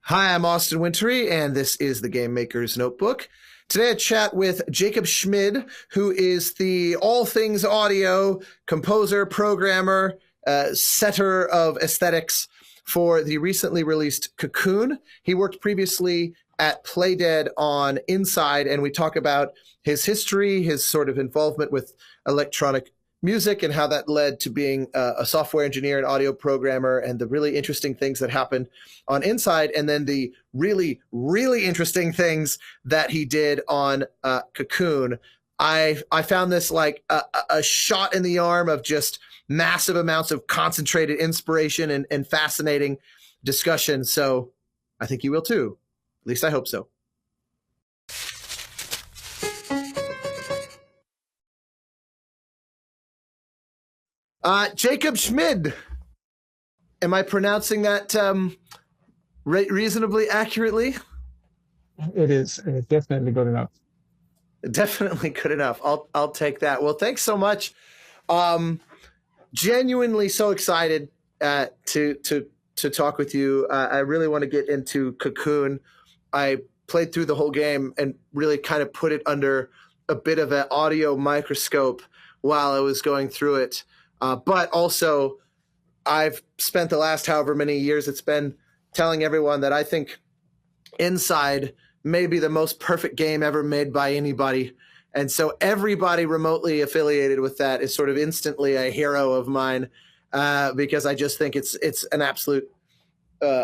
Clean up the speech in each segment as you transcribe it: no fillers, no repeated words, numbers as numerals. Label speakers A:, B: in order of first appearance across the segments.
A: Hi, I'm Austin Wintory, and this is the Game Maker's Notebook. Today I chat with Jakob Schmid, who is the all things audio composer, programmer, setter of aesthetics for the recently released COCOON. He worked previously at Playdead on Inside, and we talk about his history, his sort of involvement with electronic music and how that led to being a software engineer and audio programmer and the really interesting things that happened on Inside, and then the really, really interesting things that he did on COCOON. I found this like a shot in the arm of just massive amounts of concentrated inspiration and fascinating discussion. So I think you will too. At least I hope so. Jakob Schmid. Am I pronouncing that reasonably accurately?
B: It is definitely good enough.
A: Definitely good enough. I'll take that. Well, thanks so much. Genuinely so excited to talk with you. I really want to get into COCOON. I played through the whole game and really kind of put it under a bit of an audio microscope while I was going through it. But also, I've spent the last however many years it's been telling everyone that I think Inside may be the most perfect game ever made by anybody. And so everybody remotely affiliated with that is sort of instantly a hero of mine because I just think it's an absolute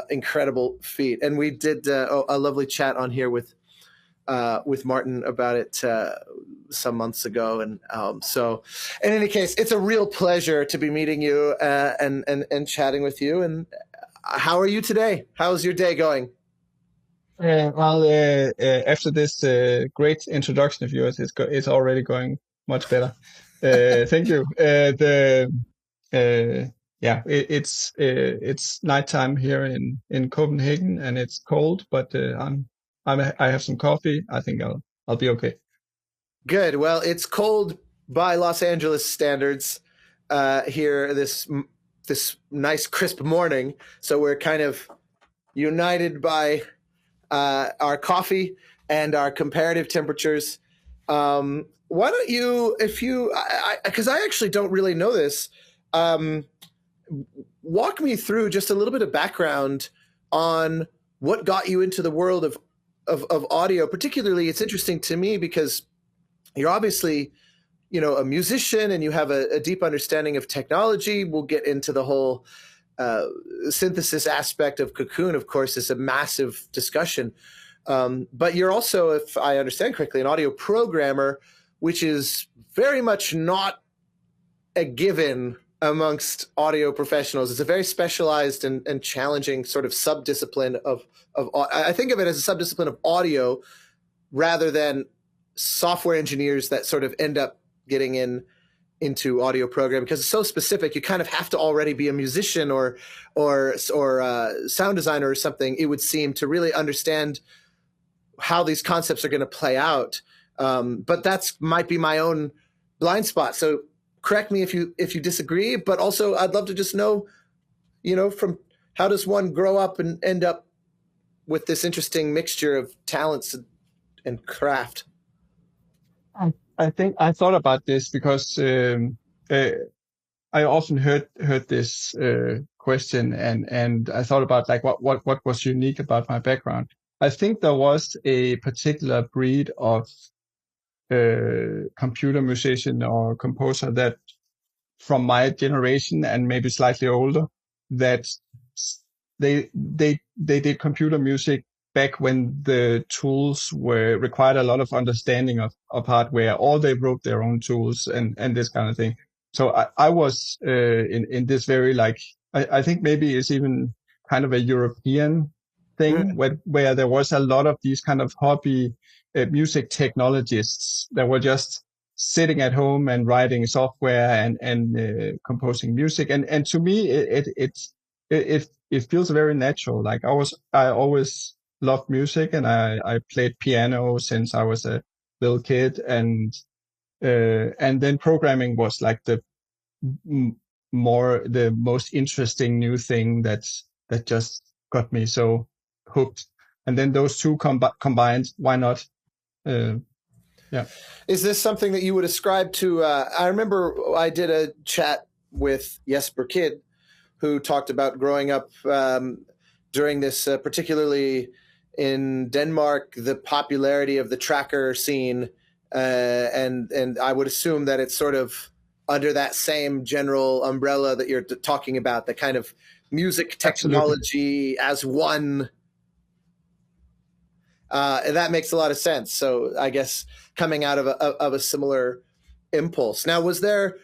A: incredible feat. And we did a lovely chat on here with Martin about it some months ago. And so in any case, it's a real pleasure to be meeting you and chatting with you. And how are you today? How's your day going?
B: After this great introduction of yours, it's already going much better. Thank you. It's nighttime here in Copenhagen, and it's cold, but I have some coffee. I think I'll be okay.
A: Good. Well, it's cold by Los Angeles standards here this nice crisp morning. So we're kind of united by our coffee and our comparative temperatures. Why don't you, if you, because I actually don't really know this, walk me through just a little bit of background on what got you into the world of audio. Particularly, it's interesting to me because you're obviously, a musician and you have a deep understanding of technology. We'll get into the whole synthesis aspect of COCOON, of course, is a massive discussion. But you're also, if I understand correctly, an audio programmer, which is very much not a given amongst audio professionals. It's a very specialized and challenging sort of subdiscipline of I think of it as a subdiscipline of audio rather than software engineers that sort of end up getting into audio programming because it's so specific. You kind of have to already be a musician or sound designer or something, it would seem, to really understand how these concepts are going to play out. But that's might be my own blind spot. So correct me if you disagree. But also, I'd love to just know, from how does one grow up and end up with this interesting mixture of talents and craft?
B: I think I thought about this because I often heard this question, and I thought about like what was unique about my background. I think there was a particular breed of computer musician or composer that from my generation and maybe slightly older that they did computer music back when the tools were required a lot of understanding of hardware, or they wrote their own tools and this kind of thing. So I was in this very like I think maybe it's even kind of a European thing where there was a lot of these kind of hobby music technologists that were just sitting at home and writing software and composing music. And to me, it feels very natural. Like I always loved music, and I played piano since I was a little kid, and then programming was like the most interesting new thing that just got me so hooked. And then those two combined, why not? Yeah.
A: Is this something that you would ascribe to? I remember I did a chat with Jesper Kid, who talked about growing up during this, particularly in Denmark, the popularity of the tracker scene, and I would assume that it's sort of under that same general umbrella that you're talking about, the kind of music technology as one. And that makes a lot of sense. So I guess coming out of a similar impulse. Now, was there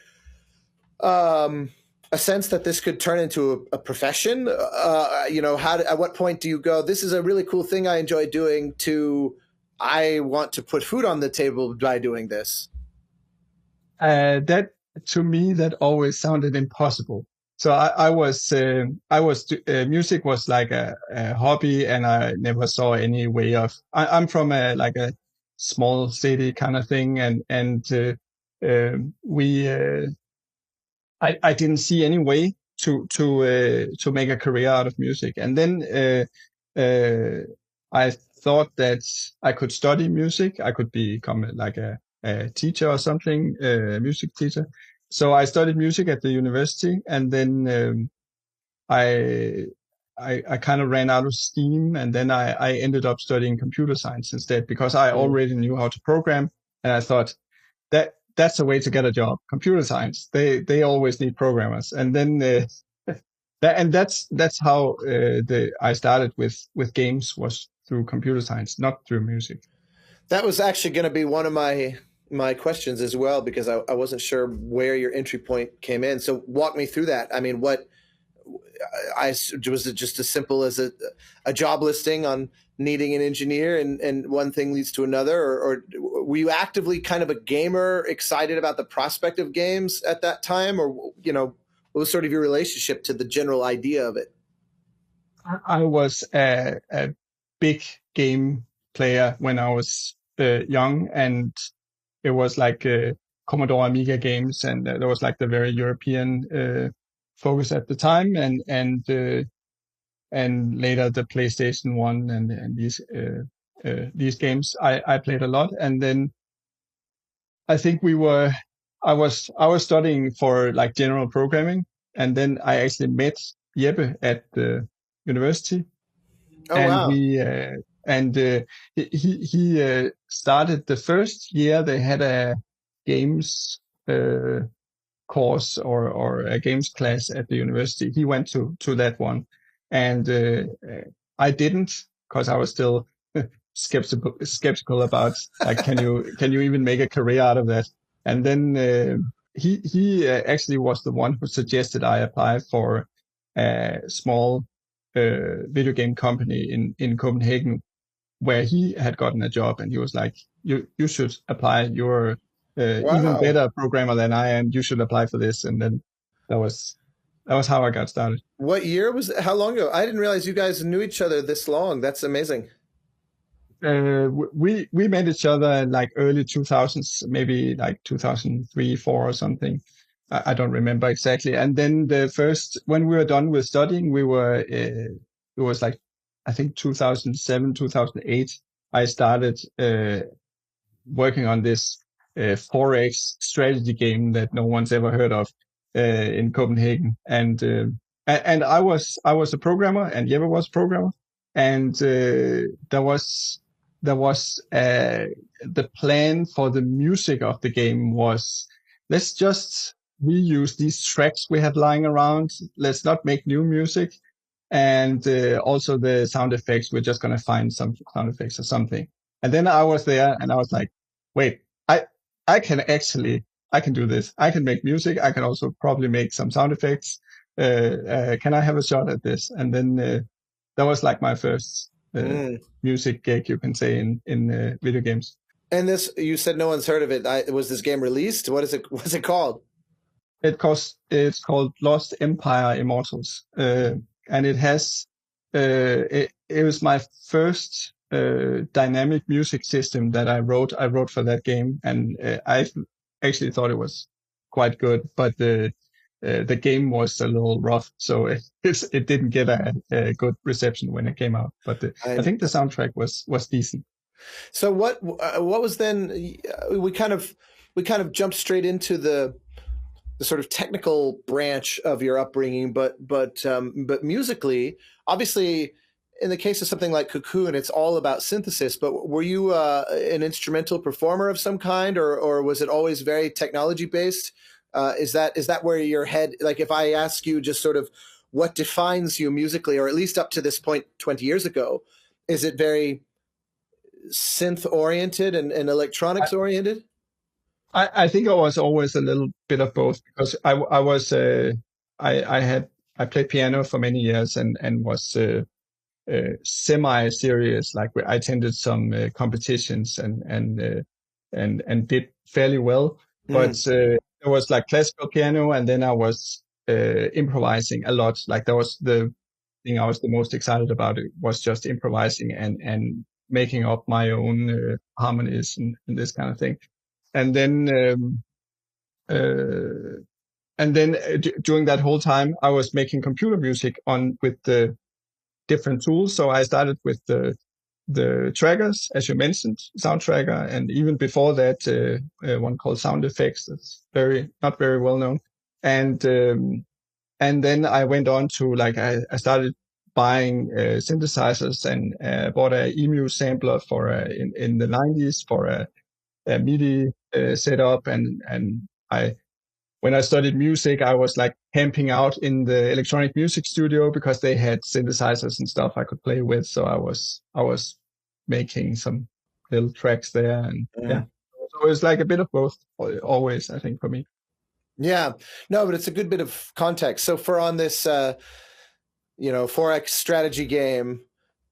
A: a sense that this could turn into a profession? At what point do you go, this is a really cool thing I enjoy doing, to I want to put food on the table by doing this?
B: That, to me, that always sounded impossible. So I was music was like a hobby, and I never saw any way of. I'm from a small city kind of thing, and we I didn't see any way to make a career out of music. And then I thought that I could study music. I could become like a teacher or something, a music teacher. So I studied music at the university, and then I kind of ran out of steam, and then I ended up studying computer science instead, because I already knew how to program, and I thought that's a way to get a job. Computer science, they always need programmers, and then that's how I started with games, was through computer science, not through music.
A: That was actually going to be one of my questions as well, because I wasn't sure where your entry point came in. So walk me through that. I mean, was it just as simple as a job listing on needing an engineer, and one thing leads to another, or were you actively kind of a gamer, excited about the prospect of games at that time, or what was sort of your relationship to the general idea of it?
B: I was a big game player when I was young, and it was like Commodore Amiga games, and there was like the very European focus at the time, and later the PlayStation 1 and these games I played a lot. And then I think I was studying for like general programming, and then I actually met Jeppe at the university.
A: Oh,
B: And
A: wow.
B: he started the first year. They had a games course or a games class at the university. He went to that one, and I didn't, because I was still skeptical about, like, can you even make a career out of that? And then he actually was the one who suggested I apply for a small video game company in Copenhagen, where he had gotten a job, and he was like, you should apply. You're even
A: Wow.
B: better programmer than I am. You should apply for this. And then that was how I got started.
A: What year was it? How long ago? I didn't realize you guys knew each other this long. That's amazing.
B: We met each other in like early 2000s, maybe like 2003, 4 or something. I don't remember exactly. And then when we were done with studying, it was like, I think 2007, 2008, I started working on this 4X strategy game that no one's ever heard of in Copenhagen. And I was a programmer, and Jeppe was a programmer, and there was the plan for the music of the game was, let's just reuse these tracks we have lying around. Let's not make new music. And also the sound effects, we're just going to find some sound effects or something. And then I was there, and I was like, wait, I can do this. I can make music. I can also probably make some sound effects. Can I have a shot at this? And then that was like my first music gig, you can say, in video games.
A: And this, you said no one's heard of it. Was this game released? What's it called?
B: It's called Lost Empire Immortals, and it has it was my first dynamic music system that I wrote. I wrote for that game, and I actually thought it was quite good. But the game was a little rough, so it didn't get a good reception when it came out. But I
A: And
B: think the soundtrack was decent.
A: so what was then? We kind of jumped straight into the sort of technical branch of your upbringing, but musically, obviously, in the case of something like Cocoon, it's all about synthesis. But were you an instrumental performer of some kind, or was it always very technology based? Is that where your head? Like, if I ask you just sort of what defines you musically, or at least up to this point 20 years ago, is it very synth oriented and
B: I,
A: electronics oriented?
B: I think I was always a little bit of both because I was I played piano for many years and was semi-serious. Like I attended some competitions and did fairly well. But
A: Mm,
B: it was like classical piano, and then I was improvising a lot. Like that was the thing I was the most excited about. It was just improvising and making up my own harmonies and this kind of thing. And then uh, during that whole time, I was making computer music on with the different tools. So I started with the trackers, as you mentioned, sound tracker, and even before that, one called sound effects. That's very not very well known. And and then I went on to like I started buying synthesizers and bought a EMU sampler for in the 90s for a MIDI setup, and I when I studied music, I was like camping out in the electronic music studio because they had synthesizers and stuff I could play with. So I was making some little tracks there, and yeah,
A: mm.
B: so it was like a bit of both always, I think, for me.
A: Yeah, no, but it's a good bit of context. So for on this, 4X strategy game,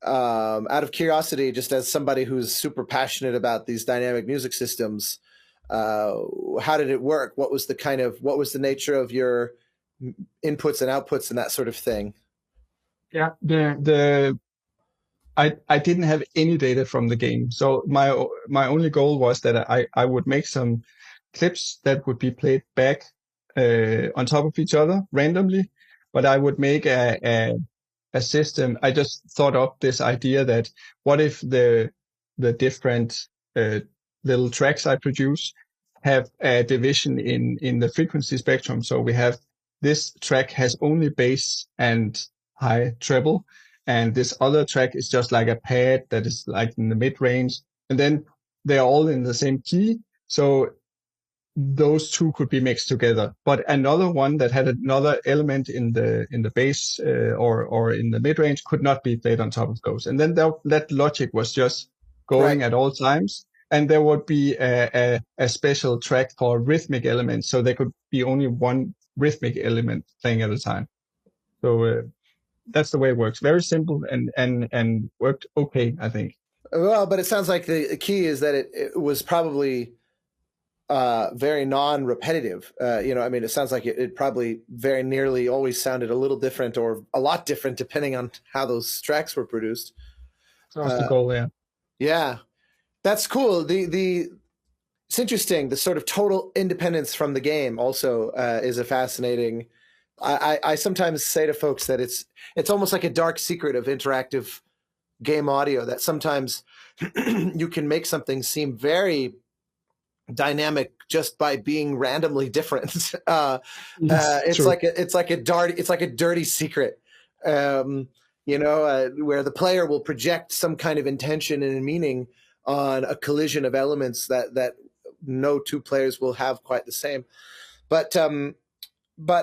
A: out of curiosity, just as somebody who's super passionate about these dynamic music systems, uh, how did it work? What was the nature of your inputs and outputs and that sort of thing?
B: Yeah, the I didn't have any data from the game, so my only goal was that I would make some clips that would be played back on top of each other randomly, but I would make a system. I just thought up this idea that what if the different uh, little tracks I produce have a division in the frequency spectrum. So we have this track has only bass and high treble, and this other track is just like a pad that is like in the mid range, and then they're all in the same key. So those two could be mixed together. But another one that had another element in the bass or in the mid range could not be played on top of those. And then that logic was just
A: Right.
B: going at all times. And there would be a special track for rhythmic elements, so there could be only one rhythmic element playing at a time. So that's the way it works. Very simple and worked okay, I think.
A: Well, but it sounds like the key is that it was probably very non-repetitive. I mean, it sounds like it probably very nearly always sounded a little different or a lot different depending on how those tracks were produced.
B: That was the
A: Uh,
B: goal, yeah.
A: yeah, that's cool. The It's interesting. The sort of total independence from the game also is a fascinating. I sometimes say to folks that it's almost like a dark secret of interactive game audio that sometimes you can make something seem very dynamic just by being randomly different.
B: Yes,
A: It's
B: true.
A: like a dirty secret, where the player will project some kind of intention and meaning on a collision of elements that no two players will have quite the same. But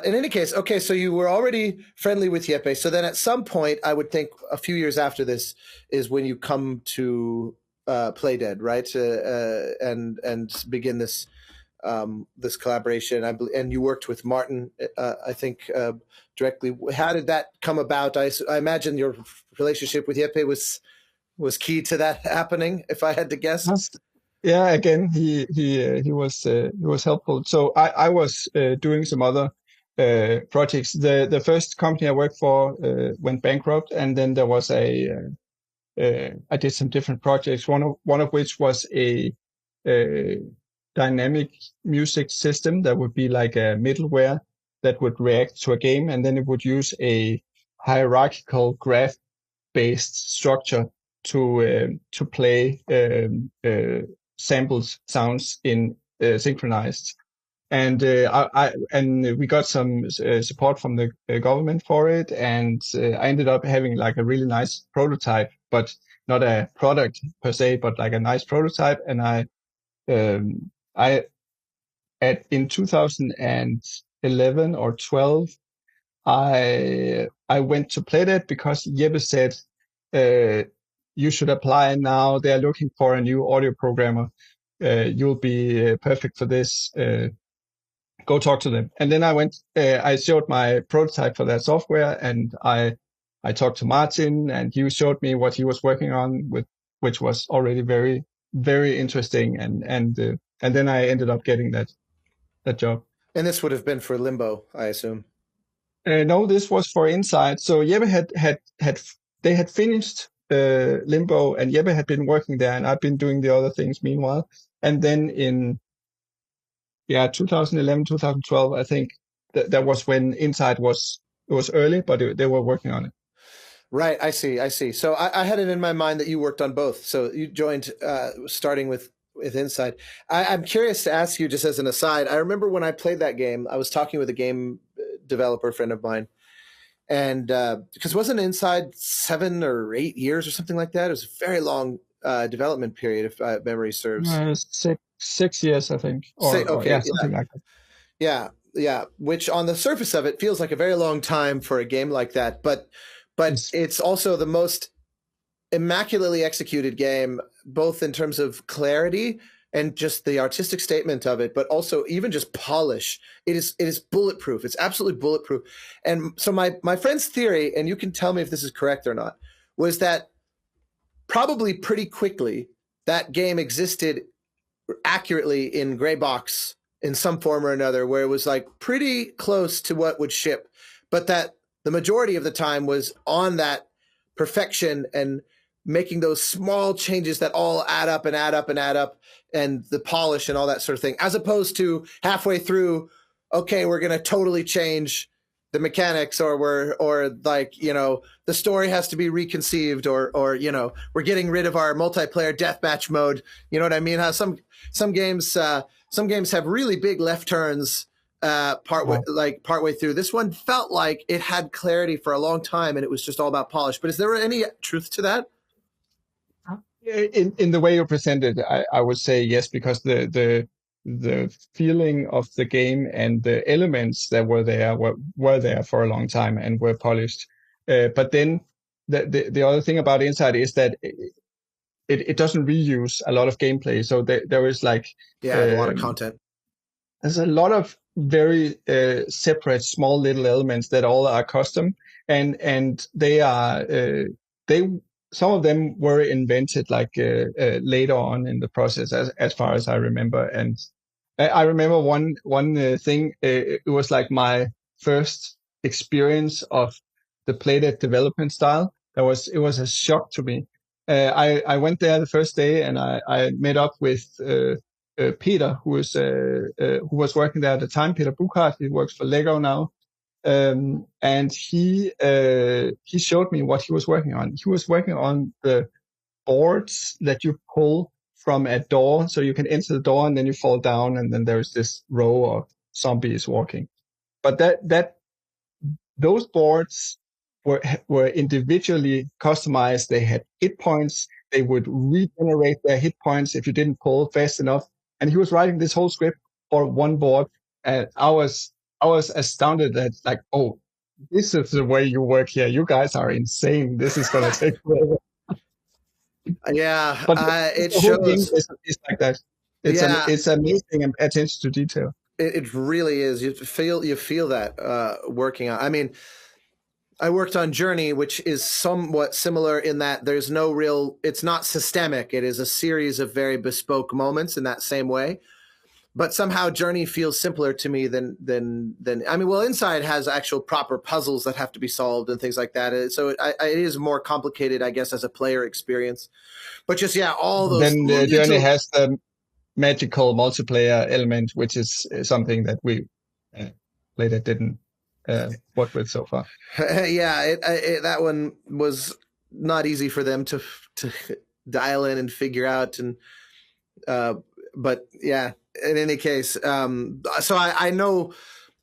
A: in any case, okay, so you were already friendly with Yeppe. So then at some point, I would think a few years after this is when you come to Play Dead, right? And begin this collaboration. And you worked with Martin, I think, directly. How did that come about? I imagine your relationship with Yeppe was key to that happening, if I had to guess.
B: Yes. Yeah, again, he was helpful. So I was doing some other projects. The first company I worked for went bankrupt, and then there was I did some different projects. One of which was a dynamic music system that would be like a middleware that would react to a game, and then it would use a hierarchical graph-based structure to play samples sounds in synchronized. And we got some support from the government for it, and I ended up having like a really nice prototype, but not a product per se, but like a nice prototype. And I in 2011 or 12, I went to play that because Jeppe said, you should apply now. They're looking for a new audio programmer. You'll be perfect for this. Go talk to them. And then I went, I showed my prototype for that software, and I talked to Martin, and he showed me what he was working on with, which was already very, very interesting. And then I ended up getting that job.
A: And this would have been for Limbo, I assume.
B: No, this was for Inside. So Jeppe they had finished Limbo, and Jeppe had been working there, and I've been doing the other things meanwhile. And then in 2011, 2012, I think that was when Inside was early, but they were working on it.
A: Right, I see. So I had it in my mind that you worked on both. So you joined starting with Inside. I'm curious to ask you, just as an aside, I remember when I played that game, I was talking with a game developer friend of mine, and because wasn't Inside 7 or 8 years or something like that? It was a very long development period, if memory serves.
B: 6 years, I think. Something like that.
A: Yeah. Which on the surface of it feels like a very long time for a game like that, but it's also the most immaculately executed game, both in terms of clarity and just the artistic statement of it, but also even just polish. It is bulletproof. It's absolutely bulletproof. And so my friend's theory, and you can tell me if this is correct or not, was that probably pretty quickly that game existed accurately in gray box in some form or another, where it was like pretty close to what would ship, but that the majority of the time was on that perfection and making those small changes that all add up and add up and add up, and the polish and all that sort of thing, as opposed to halfway through, okay, we're going to totally change the mechanics, or the story has to be reconceived, or we're getting rid of our multiplayer deathmatch mode. You know what I mean? How some games have really big left turns partway through. This one felt like it had clarity for a long time, and it was just all about polish. But is there any truth to that?
B: In the way you presented, I would say yes, because the feeling of the game and the elements that were there for a long time and were polished. But then the other thing about Inside is that it doesn't reuse a lot of gameplay. So there is like
A: a lot of content.
B: There's a lot of very separate small little elements that all are custom, and they are some of them were invented like later on in the process, as far as I remember. And I remember one thing. It was like my first experience of the Playdead development style. It was a shock to me. I went there the first day, and I met up with Peter, who was working there at the time. Peter Buchhardt, he works for Lego now. And he showed me what he was working on. He was working on the boards that you pull from a door, so you can enter the door and then you fall down, and then there's this row of zombies walking. But those boards were individually customized. They had hit points. They would regenerate their hit points if you didn't pull fast enough. And he was writing this whole script for one board, and I was astounded that, like, oh, this is the way you work here. You guys are insane. This is going to take forever.
A: Yeah,
B: but
A: it shows.
B: It's like that. It's amazing attention to detail.
A: It really is. You feel that working on. I mean, I worked on Journey, which is somewhat similar in that there's no real. It's not systemic. It is a series of very bespoke moments in that same way. But somehow Journey feels simpler to me than I mean, well, Inside has actual proper puzzles that have to be solved and things like that. So it is more complicated, I guess, as a player experience. But just all those.
B: Then Journey has the magical multiplayer element, which is something that we play that didn't work with so far.
A: Yeah, that one was not easy for them to dial in and figure out, and but yeah. In any case, so I know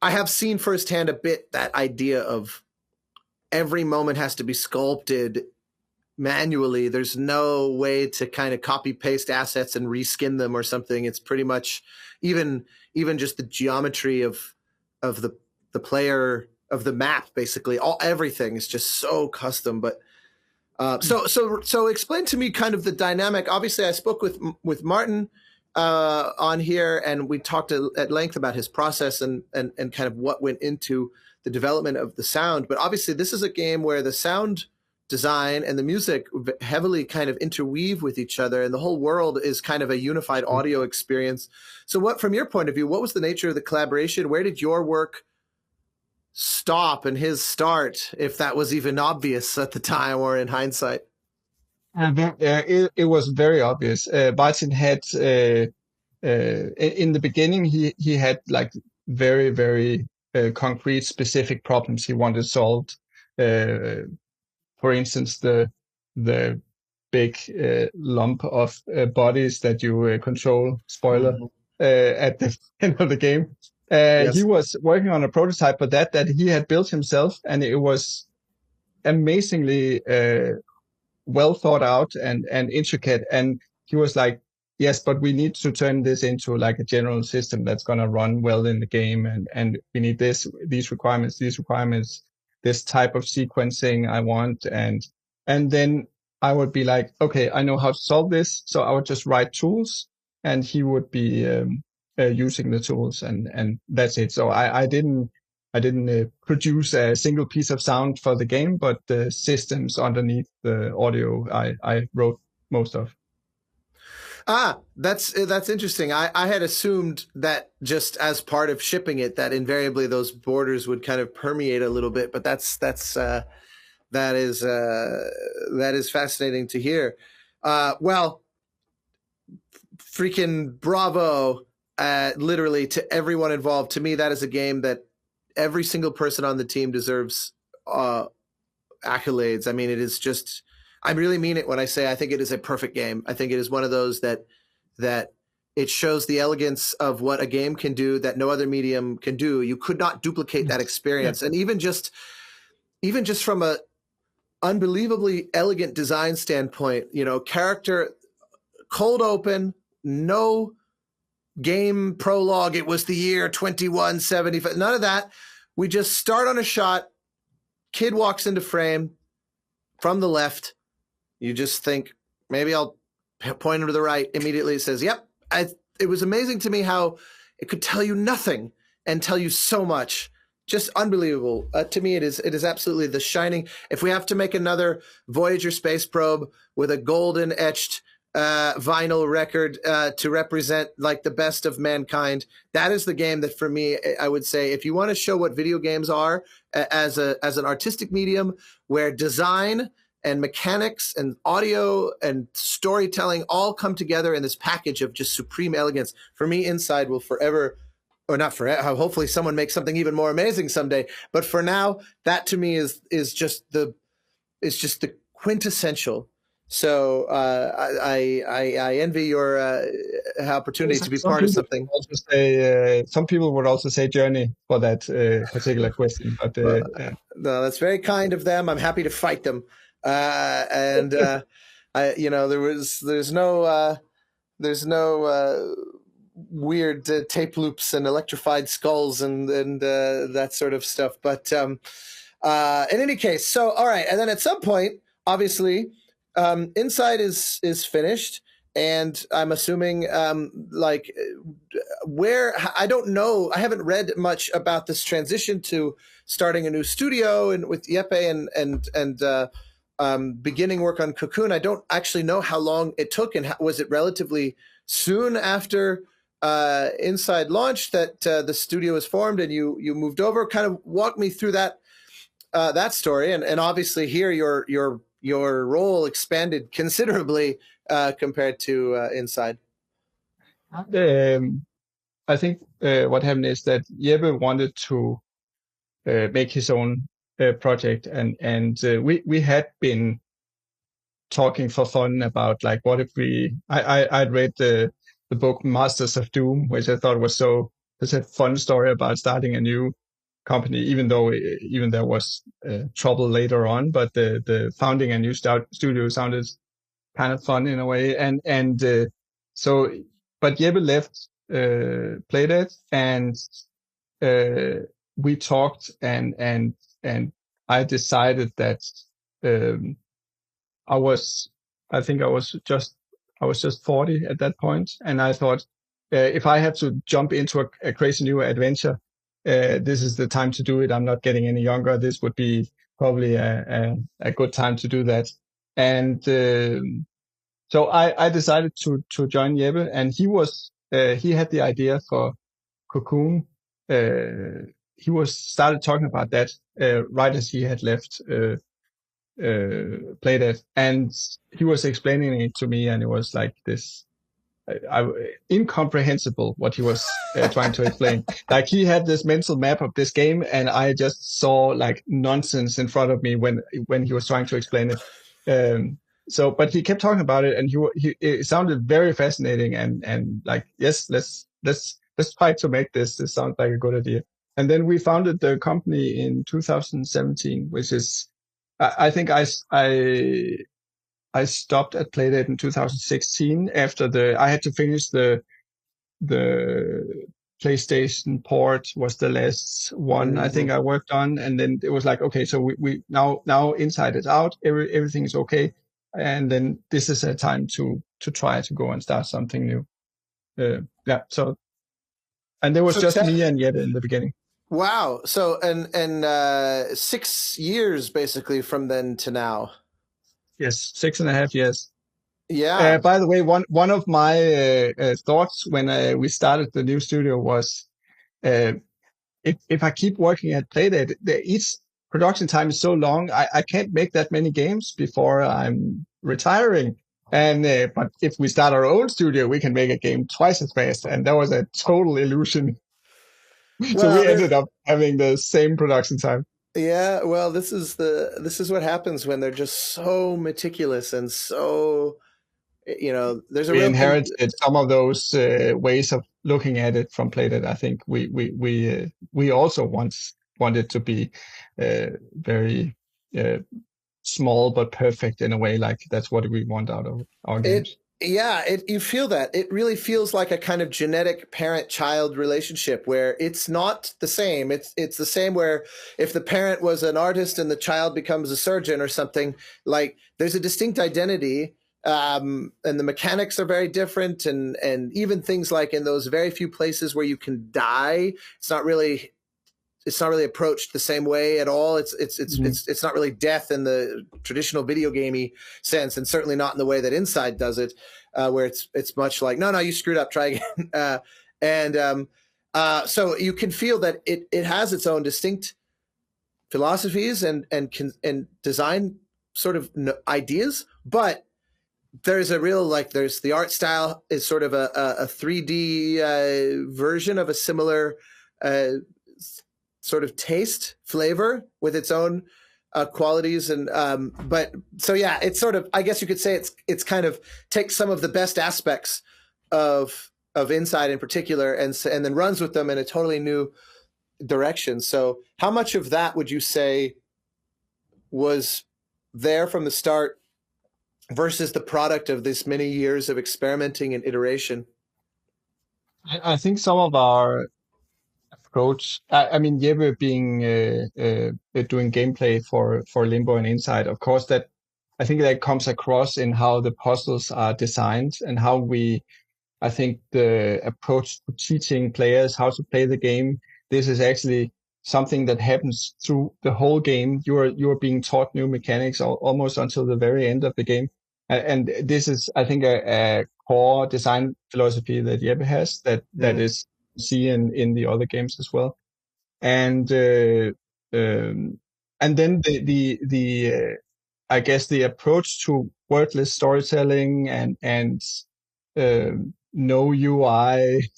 A: I have seen firsthand a bit that idea of every moment has to be sculpted manually. There's no way to kind of copy paste assets and reskin them or something. It's pretty much even just the geometry of the player of the map, basically everything is just so custom. But so explain to me kind of the dynamic. Obviously, I spoke with Martin on here, and we talked at length about his process and kind of what went into the development of the sound. But obviously, this is a game where the sound design and the music heavily kind of interweave with each other, and the whole world is kind of a unified audio experience. So what, from your point of view, what was the nature of the collaboration? Where did your work stop and his start, if that was even obvious at the time or in hindsight?
B: It was very obvious. Martin had in the beginning he had like very very concrete specific problems he wanted solved. For instance, the big lump of bodies that you control. Spoiler at the end of the game. He
A: Yes.
B: was working on a prototype for that he had built himself, and it was amazingly well thought out and intricate. And he was like, yes, but we need to turn this into like a general system that's going to run well in the game. And we need these requirements, this type of sequencing I want. And then I would be like, okay, I know how to solve this. So I would just write tools and he would be using the tools, and that's it. So I didn't produce a single piece of sound for the game, but the systems underneath the audio I wrote most of.
A: That's interesting. I had assumed that just as part of shipping it, that invariably those borders would kind of permeate a little bit, but that is fascinating to hear. Well, freaking bravo, literally, to everyone involved. To me, that is a game that every single person on the team deserves accolades. I mean, it is just, I really mean it when I say I think it is a perfect game. I think it is one of those that it shows the elegance of what a game can do that no other medium can do. You could not duplicate that experience. Yeah. And even just from a unbelievably elegant design standpoint, character, cold open, no game prologue. It was the year 2175. None of that. We just start on a shot. Kid walks into frame from the left. You just think, maybe I'll point him to the right. Immediately it says, yep. It was amazing to me how it could tell you nothing and tell you so much. Just unbelievable. To me, it is absolutely the shining. If we have to make another Voyager space probe with a golden etched vinyl record to represent like the best of mankind, that is the game that, for me, I would say, if you want to show what video games are as an artistic medium where design and mechanics and audio and storytelling all come together in this package of just supreme elegance, for me, Inside will forever, or not forever, hopefully someone makes something even more amazing someday, but for now, that to me is just the quintessential. So I envy your opportunity to be part of something.
B: Some people would also say journey for that particular question, but
A: no, that's very kind of them. I'm happy to fight them. There's no weird tape loops and electrified skulls and that sort of stuff. But in any case, so all right, and then at some point, obviously, Inside is finished, and I'm assuming where, I don't know, I haven't read much about this transition to starting a new studio and with Jeppe and beginning work on COCOON. I don't actually know how long it took, and was it relatively soon after Inside launched that the studio was formed and you moved over? Kind of walk me through that story, and obviously here your role expanded considerably compared to Inside.
B: I think what happened is that Jeppe wanted to make his own project, and we had been talking for fun about like what if I'd read the book Masters of Doom, which I thought was such a fun story about starting a new company, even though even there was trouble later on, but the founding a new studio sounded kind of fun in a way, and so but Jeppe left Playdead, and uh, we talked, and I decided that um, I was, I think I was just 40 at that point, and I thought, if I have to jump into a crazy new adventure, this is the time to do it. I'm not getting any younger. This would be probably a good time to do that. And so I decided to join Jeppe, and he had the idea for COCOON. He was started talking about that right as he had left. Played it, and he was explaining it to me, and it was like this incomprehensible what he was trying to explain. Like he had this mental map of this game, and I just saw like nonsense in front of me when he was trying to explain it. So, but he kept talking about it, and he it sounded very fascinating, and like yes, let's try to make this. This sounds like a good idea. And then we founded the company in 2017, which is I think I stopped at Playdate in 2016 after I had to finish the PlayStation port was the last one I think I worked on, and then it was like okay, so we now Inside is out, everything is okay, and then this is a time to try to go and start something new. Yeah, so and there was
A: So
B: just me and Jette in the beginning.
A: wow. So and 6 years basically from then to now.
B: Yes, 6.5 years.
A: Yeah.
B: By the way, one of my thoughts when we started the new studio was uh, if I keep working at Playdate, each production time is so long, I can't make that many games before I'm retiring. And but if we start our own studio, we can make a game twice as fast, and that was a total illusion. So
A: Well,
B: we
A: there.
B: ended up having the same production time.
A: Yeah. Well, this is what happens when they're just so meticulous and so there's a
B: We
A: real
B: inherited some of those ways of looking at it from Playdate. I think we also once wanted to be very uh, small but perfect in a way. Like that's what we want out of our
A: it.
B: games.
A: Yeah, you feel that. It really feels like a kind of genetic parent-child relationship where it's not the same. It's the same where if the parent was an artist and the child becomes a surgeon or something, like there's a distinct identity, and the mechanics are very different, and even things like in those very few places where you can die, it's not really approached the same way at all. It's not really death in the traditional video gamey sense, and certainly not in the way that Inside does it, where it's much like no, you screwed up, try again. And So you can feel that it has its own distinct philosophies and design sort of ideas, but there's a real there's the art style is sort of a 3D version of a similar uh, sort of taste flavor with its own qualities, and but so yeah, it's sort of, I guess you could say it's kind of takes some of the best aspects of Inside in particular, and then runs with them in a totally new direction. So how much of that would you say was there from the start versus the product of this many years of experimenting and iteration?
B: I think some of our approach. I mean, Jeppe being doing gameplay for Limbo and Inside, of course, that I think that comes across in how the puzzles are designed and how we. I think the approach to teaching players how to play the game. This is actually something that happens through the whole game. You are being taught new mechanics almost until the very end of the game, and this is, I think, a core design philosophy that Jeppe has that
A: Mm.
B: is seen in the other games as well. And um, and then I guess the approach to wordless storytelling and no UI,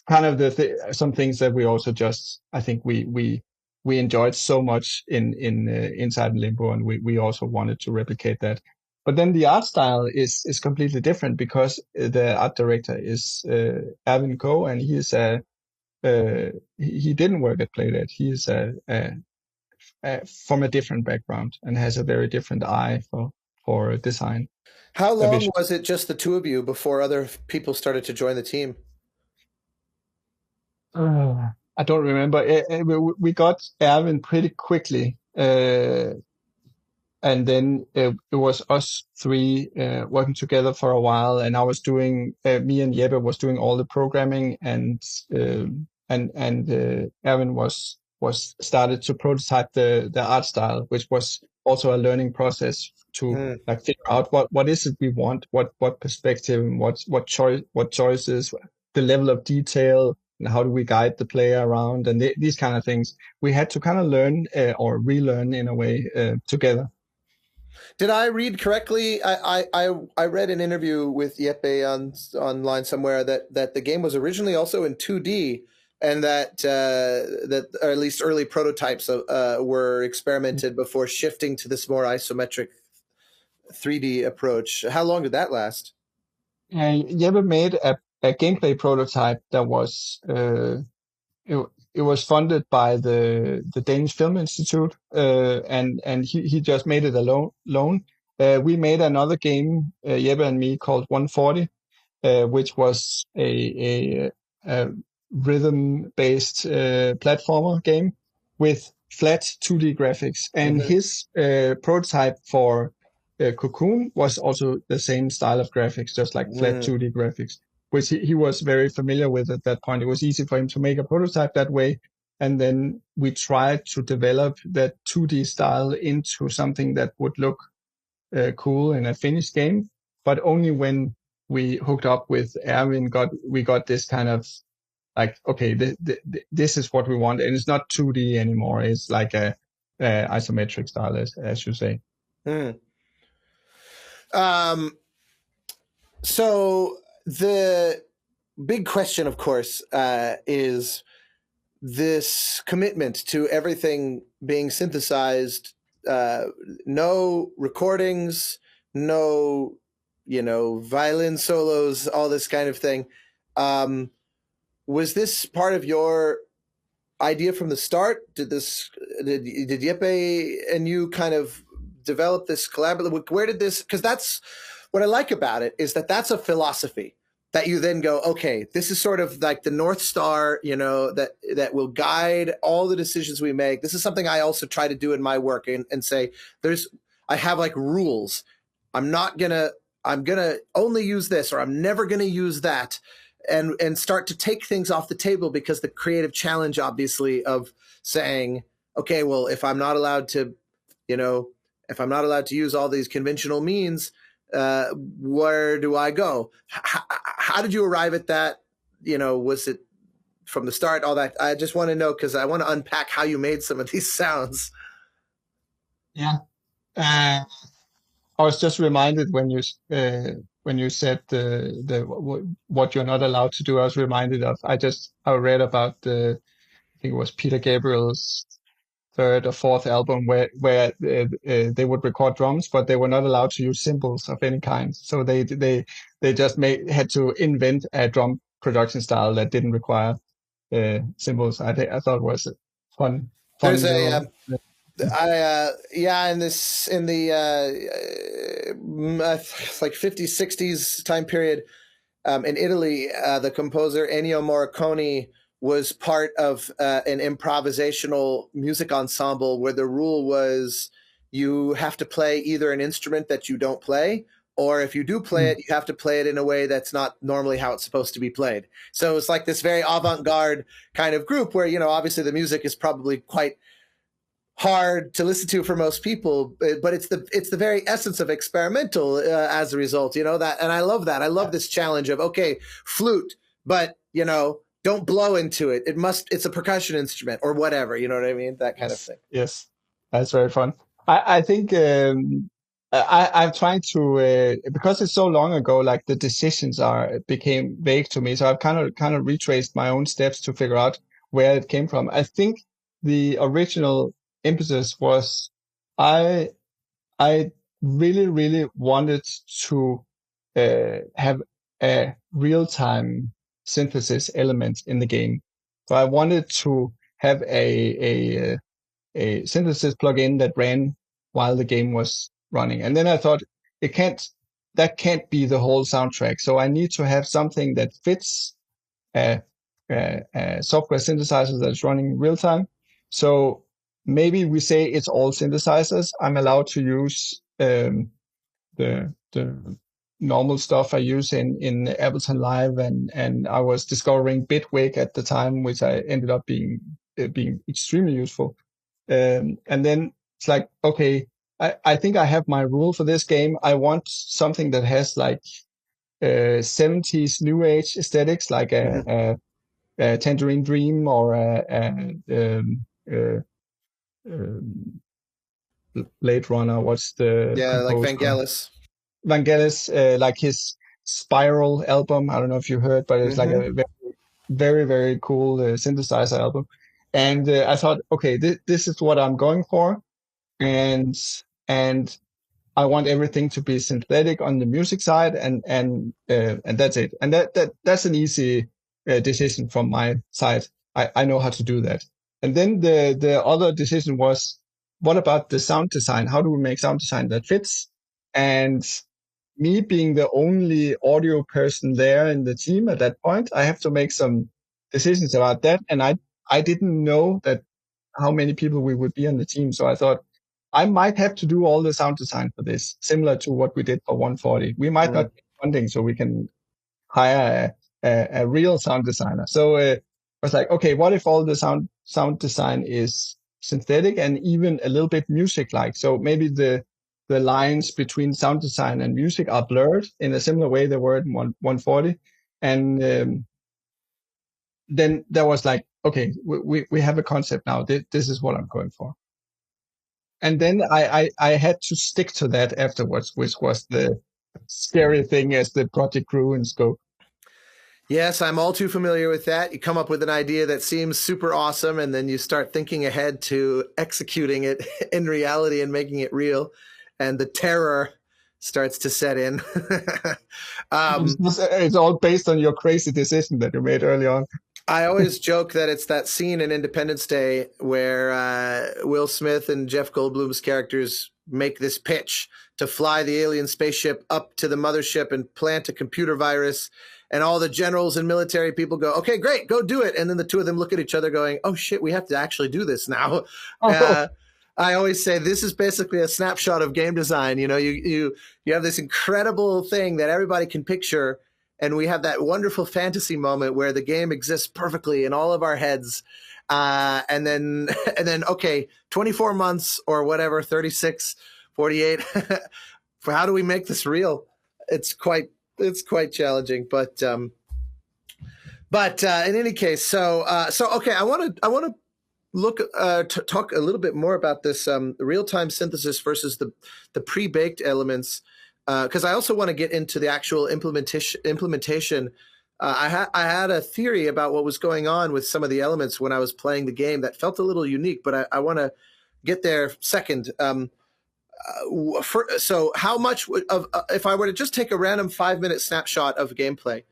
B: kind of some things that we also just, I think we we enjoyed so much in Inside Limbo, and we also wanted to replicate that. But then the art style is completely different because the art director is Erwin Ko, and he didn't work at Playdead. He is from a different background and has a very different eye for design,
A: How
B: a
A: long
B: vision.
A: was it just the two of you before other people started to join the team?
B: I don't remember. We got Erwin pretty quickly, and then it was us three working together for a while. And I was doing me and Jeppe was doing all the programming, and Erwin was started to prototype the art style, which was also a learning process to
A: Hmm.
B: like figure out what is it we want, what perspective, and what choices, the level of detail, and how do we guide the player around, and these kind of things. We had to kind of learn or relearn in a way together.
A: Did I read correctly? I read an interview with Jeppe online somewhere that the game was originally also in 2D, and that or at least early prototypes were experimented before shifting to this more isometric 3D approach. How long did that last?
B: Jeppe made a gameplay prototype that was it was funded by the Danish Film Institute, and he just made it alone. We made another game, Jeppe and me, called 140, which was a rhythm-based platformer game with flat 2D graphics. And
A: Mm-hmm.
B: his prototype for COCOON was also the same style of graphics, just like flat
A: Mm.
B: 2D graphics, which he was very familiar with at that point. It was easy for him to make a prototype that way. And then we tried to develop that 2D style into something that would look cool in a finished game, but only when we hooked up with Erwin, we got this kind of like, okay, this is what we want, and it's not 2D anymore. It's like a isometric style, as you say.
A: Mm. Um, so the big question, of course, is this commitment to everything being synthesized, no recordings, no, violin solos, all this kind of thing. Was this part of your idea from the start? Did Jeppe and you kind of develop this collaborative? Where did this? Because that's what I like about it, is that that's a philosophy that you then go, okay, this is sort of like the North Star, that will guide all the decisions we make. This is something I also try to do in my work, and say, I have like rules. I'm gonna only use this, or I'm never gonna use that, and start to take things off the table, because the creative challenge, obviously, of saying, okay, well, if I'm not allowed to, use all these conventional means, where do I go? How did you arrive at that? Was it from the start? All that. I just want to know, because I want to unpack how you made some of these sounds.
B: Yeah. I was just reminded when you said what you're not allowed to do. I was reminded of I read about I think it was Peter Gabriel's third or fourth album where they would record drums, but they were not allowed to use cymbals of any kind. So they just had to invent a drum production style that didn't require cymbals. I thought was a fun
A: There's a
B: little.
A: yeah, in the it's like 50s 60s time period, in Italy, the composer Ennio Morricone was part of an improvisational music ensemble where the rule was you have to play either an instrument that you don't play, or if you do play it, you have to play it in a way that's not normally how it's supposed to be played. So it's like this very avant-garde kind of group where, obviously the music is probably quite hard to listen to for most people, but it's the very essence of experimental, as a result, that. And I love that. I love this challenge of, okay, flute, but don't blow into it. It's a percussion instrument or whatever, you know what I mean, that kind of
B: Yes,
A: thing.
B: yes, that's very fun. I think I'm trying to because it's so long ago, like the decisions are became vague to me. So I've kind of retraced my own steps to figure out where it came from. I think the original impetus was I I really, really wanted to have a real-time synthesis element in the game. So I wanted to have a synthesis plugin that ran while the game was running. And then I thought that can't be the whole soundtrack. So I need to have something that fits a, a software synthesizer that's running real time. So maybe we say it's all synthesizers. I'm allowed to use the normal stuff I use in Ableton Live, and I was discovering Bitwig at the time, which I ended up being extremely useful. And then it's like, okay, I think I have my rule for this game. I want something that has like 70s new age aesthetics, like a Tangerine Dream or um, Blade Runner. What's the
A: Yeah, like
B: composer?
A: Vangelis.
B: Vangelis, like his Spiral album. I don't know if you heard, but it's like
A: Hmm.
B: a very, very cool synthesizer album. And I thought, okay, this is what I'm going for, and and I want everything to be synthetic on the music side, and that's it. And that's an easy decision from my side. I know how to do that. And then the other decision was, what about the sound design? How do we make sound design that fits? And me being the only audio person there in the team at that point, I have to make some decisions about that. And I didn't know that how many people we would be on the team. So I thought I might have to do all the sound design for this, similar to what we did for 140. We might not
A: Mm.
B: get funding, so we can hire a real sound designer. So I was like, okay, what if all the sound design is synthetic and even a little bit music-like? So maybe the lines between sound design and music are blurred in a similar way they were in 140. And then there was like, okay, we have a concept now. This is what I'm going for. And then I had to stick to that afterwards, which was the scary thing as the project grew in scope.
A: Yes, I'm all too familiar with that. You come up with an idea that seems super awesome, and then you start thinking ahead to executing it in reality and making it real, and the terror starts to set in. um,
B: It's all based on your crazy decision that you made early on.
A: I always joke that it's that scene in Independence Day where Will Smith and Jeff Goldblum's characters make this pitch to fly the alien spaceship up to the mothership and plant a computer virus. And all the generals and military people go, okay, great, go do it. And then the two of them look at each other going, oh shit, we have to actually do this now.
B: Oh,
A: I always say this is basically a snapshot of game design. You know, you have this incredible thing that everybody can picture, and we have that wonderful fantasy moment where the game exists perfectly in all of our heads. And then and then okay, 24 months or whatever, 36, 48 for how do we make this real? It's quite challenging, but in any case, so okay, I want to look talk a little bit more about this real time synthesis versus the pre baked elements, because I also want to get into the actual implementation. I had a theory about what was going on with some of the elements when I was playing the game that felt a little unique, but I want to get there second. So how much of if I were to just take a random 5 minute snapshot of gameplay,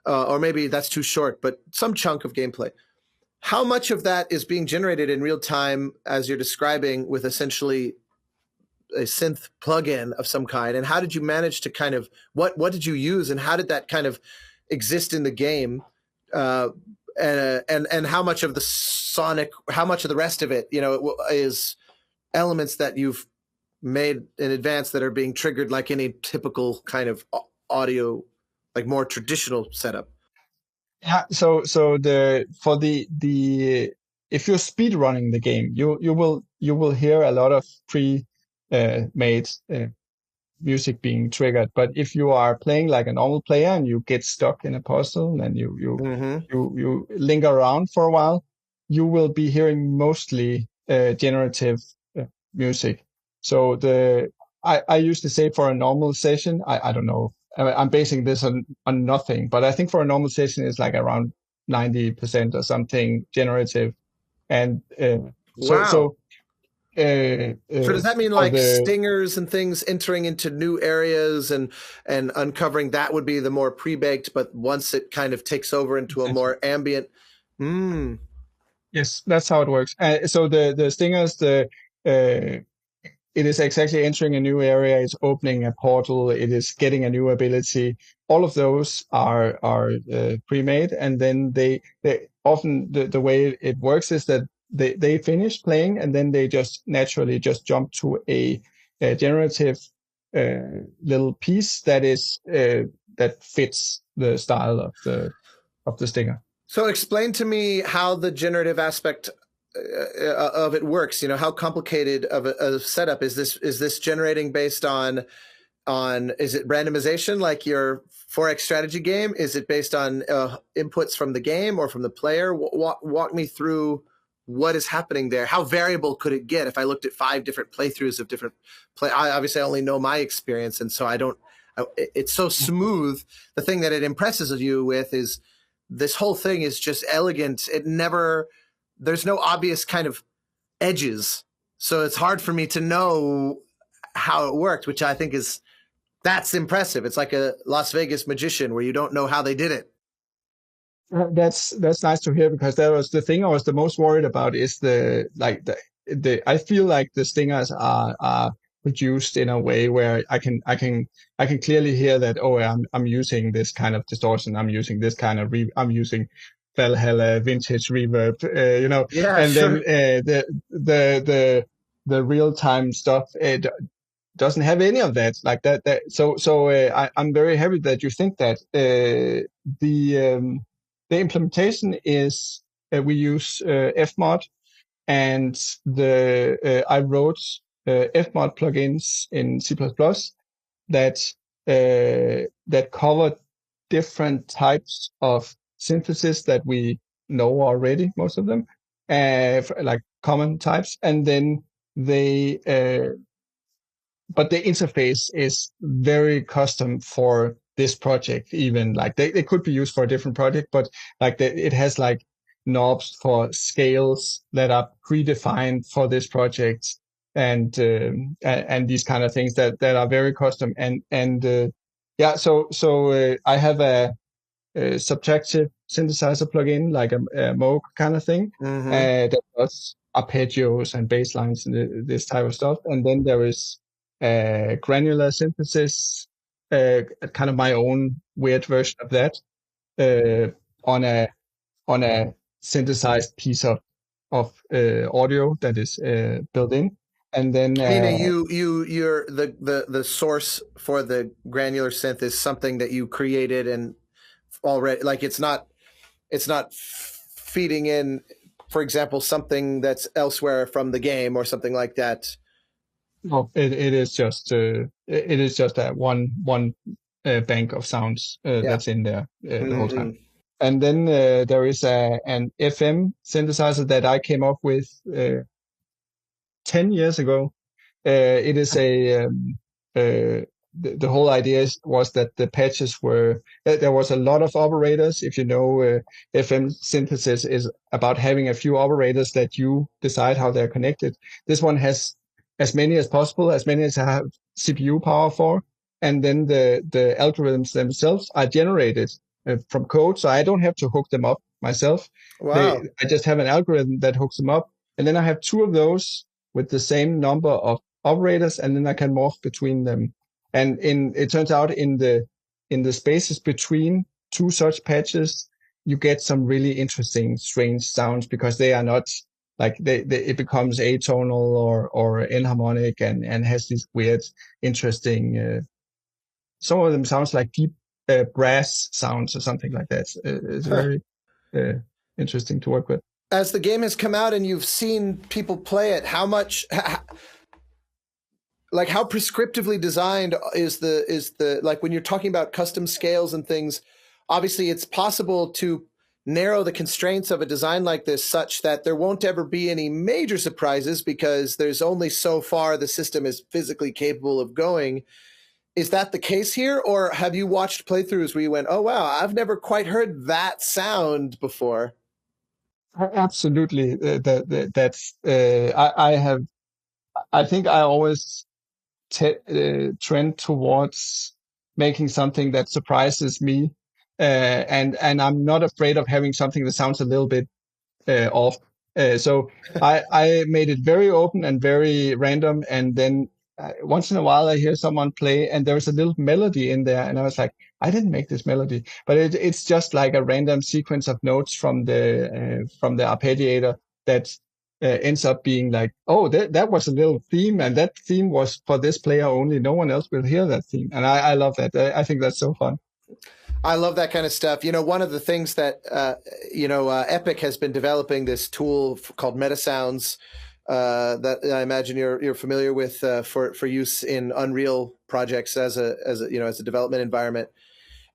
A: or maybe that's too short, but some chunk of gameplay, how much of that is being generated in real time as you're describing with essentially a synth plugin of some kind, and how did you manage to kind of what did you use and how did that kind of exist in the game, uh, and how much of the sonic, how much of the rest of it, is elements that you've made in advance that are being triggered like any typical kind of audio, like more traditional setup.
B: yeah. So the for the if you're speed running the game, you will hear a lot of pre made music being triggered. But if you are playing like a normal player and you get stuck in a puzzle and
A: Mm-hmm.
B: you linger around for a while, you will be hearing mostly generative music. So I used to say for a normal session, I don't know. I'm basing this on nothing, but I think for a normal session it's like around 90% or something generative. And so
A: Wow.
B: so uh,
A: So
B: uh,
A: does that mean
B: for
A: like
B: the
A: stingers and things entering into new areas and uncovering that would be the more pre-baked, but once it kind of takes over into a
B: exactly.
A: more ambient, mm,
B: Yes, that's how it works. So the stingers, uh, it is exactly entering a new area, it's opening a portal, it is getting a new ability. All of those are pre-made, and then they often the way it works is that they finish playing, and then they just naturally just jump to a generative little piece that is that fits the style of the stinger.
A: so explain to me how the generative aspect of it works. You know, how complicated of a setup is this? Is this generating based on is it randomization like your 4X strategy game? Is it based on inputs from the game or from the player? Walk me through what is happening there. How variable could it get if I looked at 5 different playthroughs of different play? I obviously only know my experience, and so I don't. It's so smooth. The thing that it impresses you with is this whole thing is just elegant. It never. There's no obvious kind of edges, so it's hard for me to know how it worked, which I think is that's impressive. It's like a Las Vegas magician where you don't know how they did it.
B: That's nice to hear, because that was the thing I was the most worried about, is the I feel like the stingers are produced in a way where I can clearly hear that, oh, I'm using this kind of distortion, I'm using this kind of I'm using Valhalla vintage reverb,
A: Yeah,
B: and then
A: sure.
B: the real time stuff, it doesn't have any of that, like that. I'm very happy that you think that. The implementation is, we use Fmod, and I wrote Fmod plugins in C++ that that cover different types of synthesis that we know already, most of them, like common types, and then they but the interface is very custom for this project. Even like they could be used for a different project, but like it has like knobs for scales that are predefined for this project, and these kind of things that are very custom. And yeah, I have a subtractive synthesizer plugin, like a Moog kind of thing,
A: Mm-hmm.
B: that does arpeggios and bass lines and this type of stuff. And then there is granular synthesis, kind of my own weird version of that, uh, on a synthesized piece of audio that is built in. And then
A: Meaning you're the source for the granular synth is something that you created and already like it's not feeding in, for example, something that's elsewhere from the game or something like that.
B: no, it is just a one bank of sounds
A: Yeah.
B: that's in there the whole time.
A: Mm-hmm.
B: And then there is an FM synthesizer that I came up with 10 years ago. It is the whole idea was that the patches were, there was a lot of operators. If you know, FM synthesis is about having a few operators that you decide how they're connected. This one has as many as possible, as many as I have CPU power for. And then the algorithms themselves are generated from code. So I don't have to hook them up myself.
A: Wow.
B: I just have an algorithm that hooks them up. And then I have two of those with the same number of operators, and then I can morph between them. And it turns out in the spaces between two such patches, you get some really interesting, strange sounds, because they are not like it becomes atonal or enharmonic, and has these weird, interesting. Some of them sounds like deep brass sounds or something like that. It's very uh, interesting to work with.
A: As the game has come out and you've seen people play it, how much like how prescriptively designed is the like when you're talking about custom scales and things, obviously it's possible to narrow the constraints of a design like this such that there won't ever be any major surprises because there's only so far the system is physically capable of going. Is that the case here, or have you watched playthroughs where you went, oh wow, I've never quite heard that sound before?
B: Absolutely. That's I think I always trend towards making something that surprises me, and I'm not afraid of having something that sounds a little bit off. So I made it very open and very random. And then once in a while I hear someone play and there's a little melody in there. And I was like, I didn't make this melody, but it's just like a random sequence of notes from the arpeggiator that ends up being like, oh, that was a little theme. And that theme was for this player only. No one else will hear that theme. And I love that. I think that's so fun.
A: I love that kind of stuff. One of the things that Epic has been developing this tool called MetaSounds that I imagine you're familiar with for use in Unreal projects as a development environment,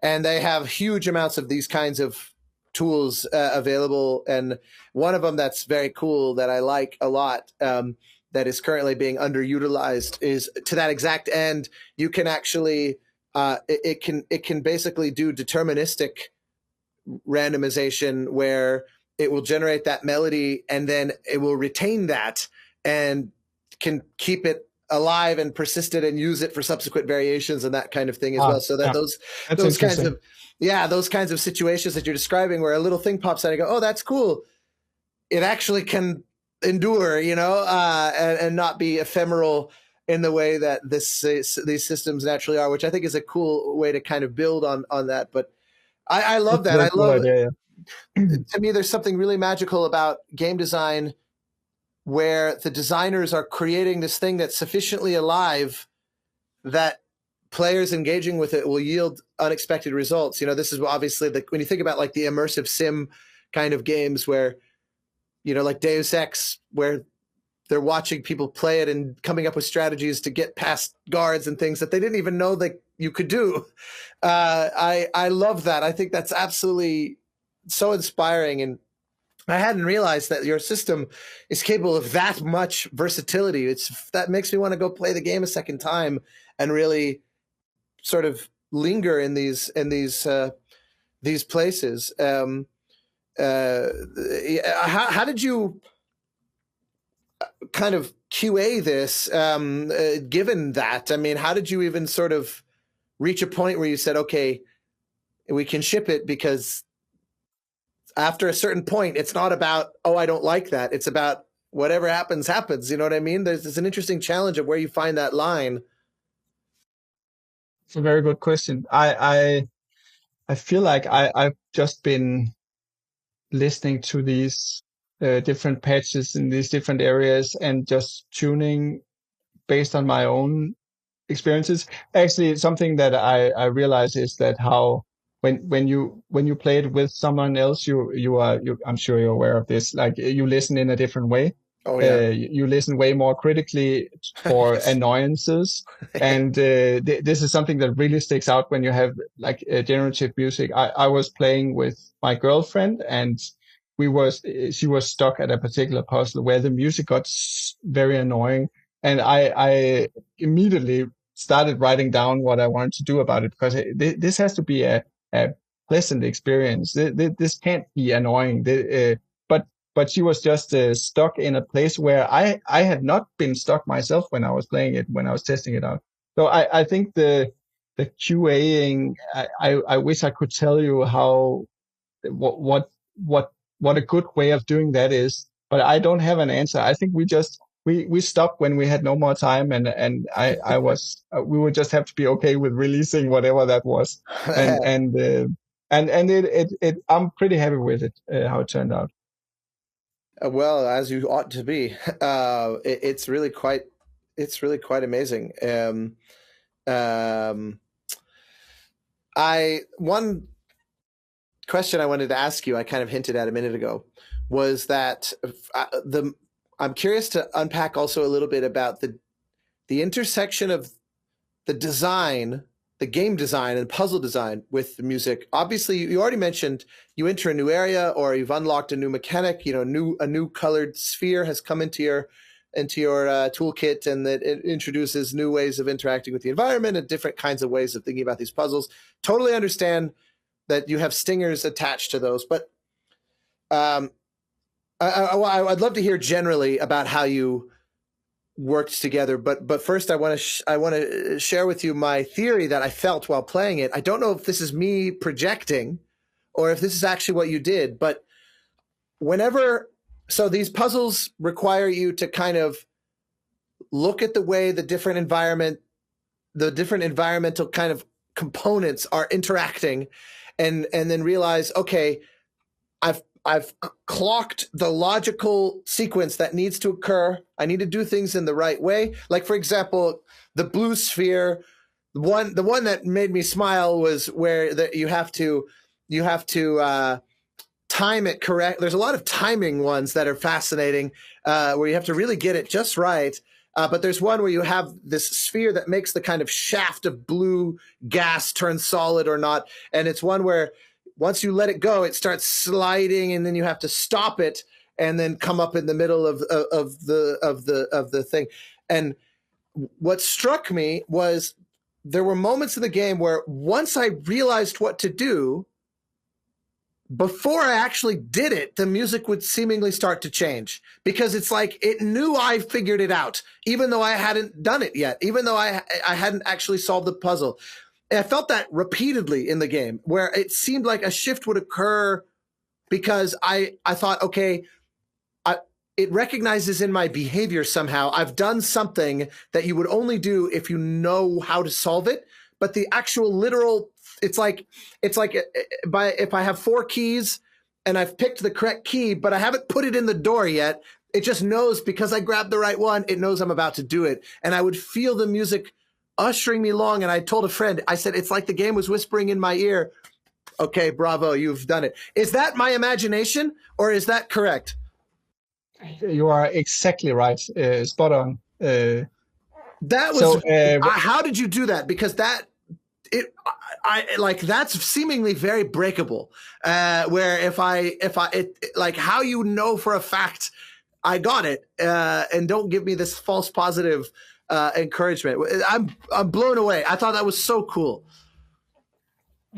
A: and they have huge amounts of these kinds of tools available. And one of them that's very cool that I like a lot, that is currently being underutilized, is to that exact end. You can actually it can basically do deterministic randomization, where it will generate that melody and then it will retain that and can keep it alive and persistent and use it for subsequent variations and that kind of thing as well. So that
B: Yeah, that's
A: those kinds
B: interesting.
A: of those kinds of situations that you're describing, where a little thing pops out and you go, oh, that's cool. It actually can endure, and not be ephemeral in the way that these systems naturally are, which I think is a cool way to kind of build on that. But I
B: That's
A: love
B: a
A: that.
B: very
A: I
B: cool
A: love,
B: idea. Yeah.
A: to me, there's something really magical about game design, where the designers are creating this thing that's sufficiently alive that players engaging with it will yield unexpected results. This is obviously when you think about like the immersive sim kind of games, where, like Deus Ex, where they're watching people play it and coming up with strategies to get past guards and things that they didn't even know that you could do. I love that. I think that's absolutely so inspiring. And I hadn't realized that your system is capable of that much versatility. That makes me want to go play the game a second time and really sort of linger in these places. How did you kind of QA this, given that? I mean, how did you even sort of reach a point where you said, okay, we can ship it? Because after a certain point, it's not about, oh, I don't like that. It's about whatever happens, happens. You know what I mean? There's an interesting challenge of where you find that line.
B: It's a very good question. I feel like I've just been listening to these different patches in these different areas and just tuning based on my own experiences. Actually, something that I realize is that how when you play it with someone else, I'm sure you're aware of this. Like you listen in a different way.
A: Oh yeah.
B: You listen way more critically for
A: Yes.
B: annoyances, and this is something that really sticks out when you have like generative music. I was playing with my girlfriend, and she was stuck at a particular puzzle where the music got very annoying, and I immediately started writing down what I wanted to do about it, because this has to be a pleasant experience. This can't be annoying. But she was just stuck in a place where I had not been stuck myself when I was playing it, when I was testing it out. So I think the QAing, I wish I could tell you how what what what what a good way of doing that is, but I don't have an answer. I think we stopped when we had no more time, and I was we would just have to be okay with releasing whatever that was, and and uh, and it I'm pretty happy with it, how it turned out.
A: Well, as you ought to be. It's really quite amazing. Um, I one question I wanted to ask you, I kind of hinted at a minute ago, was that the I'm curious to unpack also a little bit about the intersection of the design, the game design and puzzle design with the music. Obviously, you already mentioned you enter a new area or you've unlocked a new mechanic. A new colored sphere has come into your toolkit, and that it introduces new ways of interacting with the environment and different kinds of ways of thinking about these puzzles. Totally understand that you have stingers attached to those, but um, I'd love to hear generally about how you worked together, but first I want to share with you my theory that I felt while playing it. I don't know if this is me projecting or if this is actually what you did, but whenever so these puzzles require you to kind of look at the way the different environmental kind of components are interacting, and then realize, okay, I've clocked the logical sequence that needs to occur. I need to do things in the right way. Like, for example, the blue sphere, the one that made me smile was where you have to time it correct. There's a lot of timing ones that are fascinating, where you have to really get it just right. But there's one where you have this sphere that makes the kind of shaft of blue gas turn solid or not, and it's one where once you let it go, it starts sliding, and then you have to stop it and then come up in the middle of the thing. And what struck me was there were moments in the game where once I realized what to do, before I actually did it, the music would seemingly start to change, because it's like it knew I figured it out, even though I hadn't done it yet, even though I hadn't actually solved the puzzle. And I felt that repeatedly in the game, where it seemed like a shift would occur because I thought, okay, it recognizes in my behavior somehow I've done something that you would only do if you know how to solve it. But the actual literal, it's like if I have 4 keys and I've picked the correct key, but I haven't put it in the door yet, it just knows because I grabbed the right one, it knows I'm about to do it. And I would feel the music ushering me along. And I told a friend, I said, it's like the game was whispering in my ear, okay, bravo, you've done it. Is that my imagination, or is that correct?
B: You are exactly right. Spot on.
A: That was, how did you do that? Because I like, that's seemingly very breakable. Where if I like, how you know for a fact I got it, and don't give me this false positive encouragement. I'm blown away. I thought that was so cool.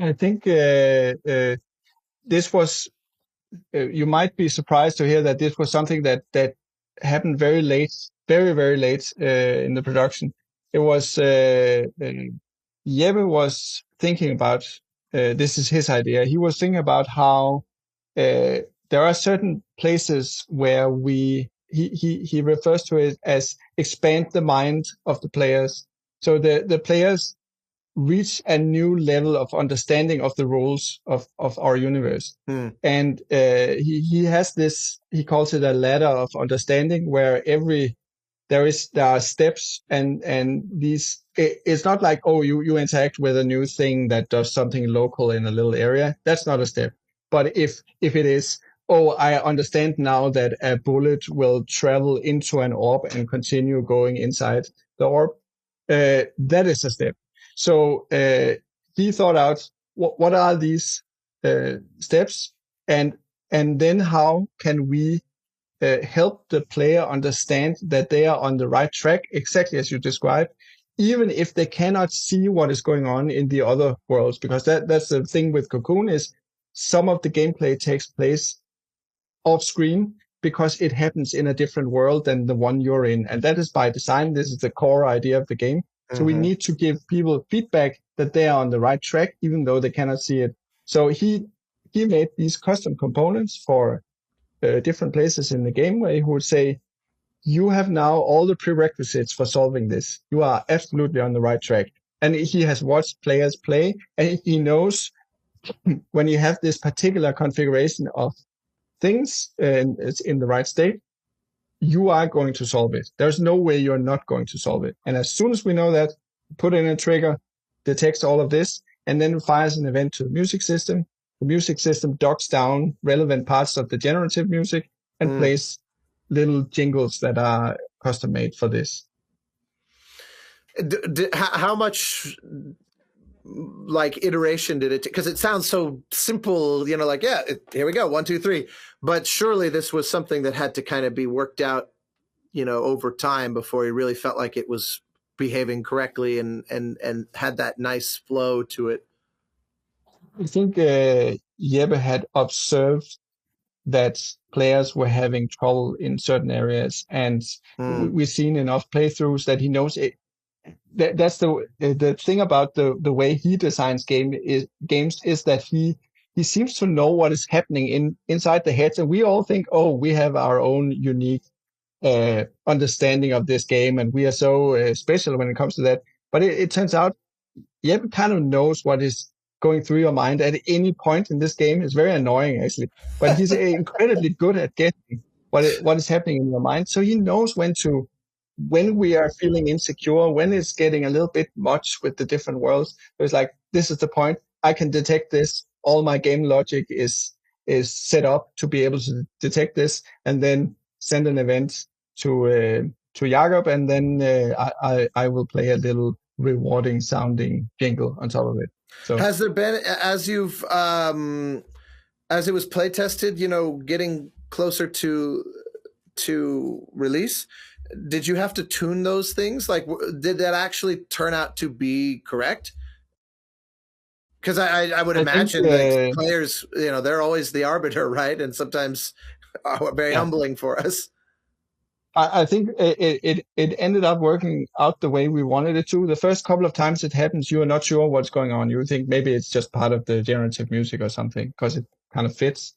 B: I think this was. You might be surprised to hear that this was something that happened very late, very very late in the production. It was Jeppe was thinking about. This is his idea. He was thinking about how there are certain places where he refers to it as expand the mind of the players. So the players reach a new level of understanding of the rules of our universe. And he has this, he calls it a ladder of understanding, where there are steps, and these, it's not like, oh, you interact with a new thing that does something local in a little area. That's not a step. But if it is, oh, I understand now that a bullet will travel into an orb and continue going inside the orb, that is a step. So he thought out what are these steps, and then how can we help the player understand that they are on the right track, exactly as you described, even if they cannot see what is going on in the other worlds. Because that's the thing with COCOON, is some of the gameplay takes place off screen because it happens in a different world than the one you're in. And that is by design. This is the core idea of the game. So we need to give people feedback that they are on the right track, even though they cannot see it. So he made these custom components for different places in the game, where he would say, you have now all the prerequisites for solving this. You are absolutely on the right track. And he has watched players play, and he knows when you have this particular configuration of things and it's in the right state, you are going to solve it. There's no way you're not going to solve it. And as soon as we know that, put in a trigger, detects all of this, and then fires an event to the music system. The music system docks down relevant parts of the generative music and plays little jingles that are custom made for this.
A: How much like iteration did it take? Because it sounds so simple, like, yeah, here we go, 1, 2, 3. But surely this was something that had to kind of be worked out, over time before you really felt like it was behaving correctly and had that nice flow to it.
B: I think Jeppe had observed that players were having trouble in certain areas, and we've seen enough playthroughs that he knows it. That's the thing about the way he designs games is that he seems to know what is happening inside the heads, and we all think, oh, we have our own unique understanding of this game, and we are so special when it comes to that. But it turns out Jeppe kind of knows what is going through your mind at any point in this game. It's very annoying, actually, but he's incredibly good at guessing what is happening in your mind. So he knows when we are feeling insecure, when it's getting a little bit much with the different worlds. It's like, this is the point. I can detect this. All my game logic is set up to be able to detect this, and then send an event to Jakob, and then I will play a little rewarding sounding jingle on top of it. So
A: has there been, as you've as it was play tested, getting closer to release, did you have to tune those things? Like, did that actually turn out to be correct? Because I would imagine that players, they're always the arbiter, right? And sometimes very humbling for us.
B: I think it ended up working out the way we wanted it to. The first couple of times it happens, you are not sure what's going on. You think maybe it's just part of the generative music or something because it kind of fits.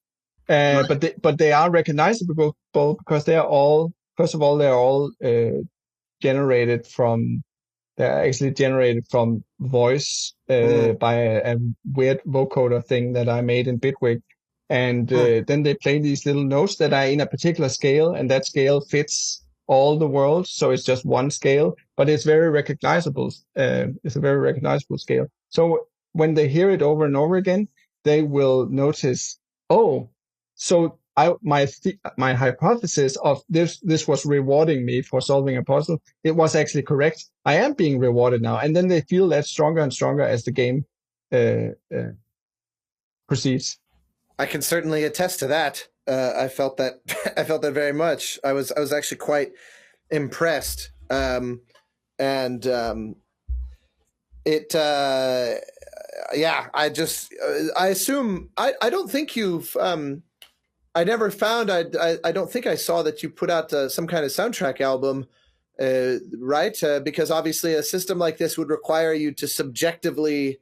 B: Right. But they are recognizable because they are all, first of all, they're all generated from. They're actually generated from voice by a weird vocoder thing that I made in Bitwig. And then they play these little notes that are in a particular scale, and that scale fits all the worlds. So it's just one scale, but it's very recognizable. It's a very recognizable scale. So when they hear it over and over again, they will notice, oh, so my hypothesis of this was rewarding me for solving a puzzle. It was actually correct. I am being rewarded now, and then they feel that stronger and stronger as the game proceeds.
A: I can certainly attest to that. I felt that. I felt that very much. I was actually quite impressed, and it. Yeah, I assume. I don't think you've. I never found. I don't think I saw that you put out some kind of soundtrack album, right? Because obviously a system like this would require you to subjectively,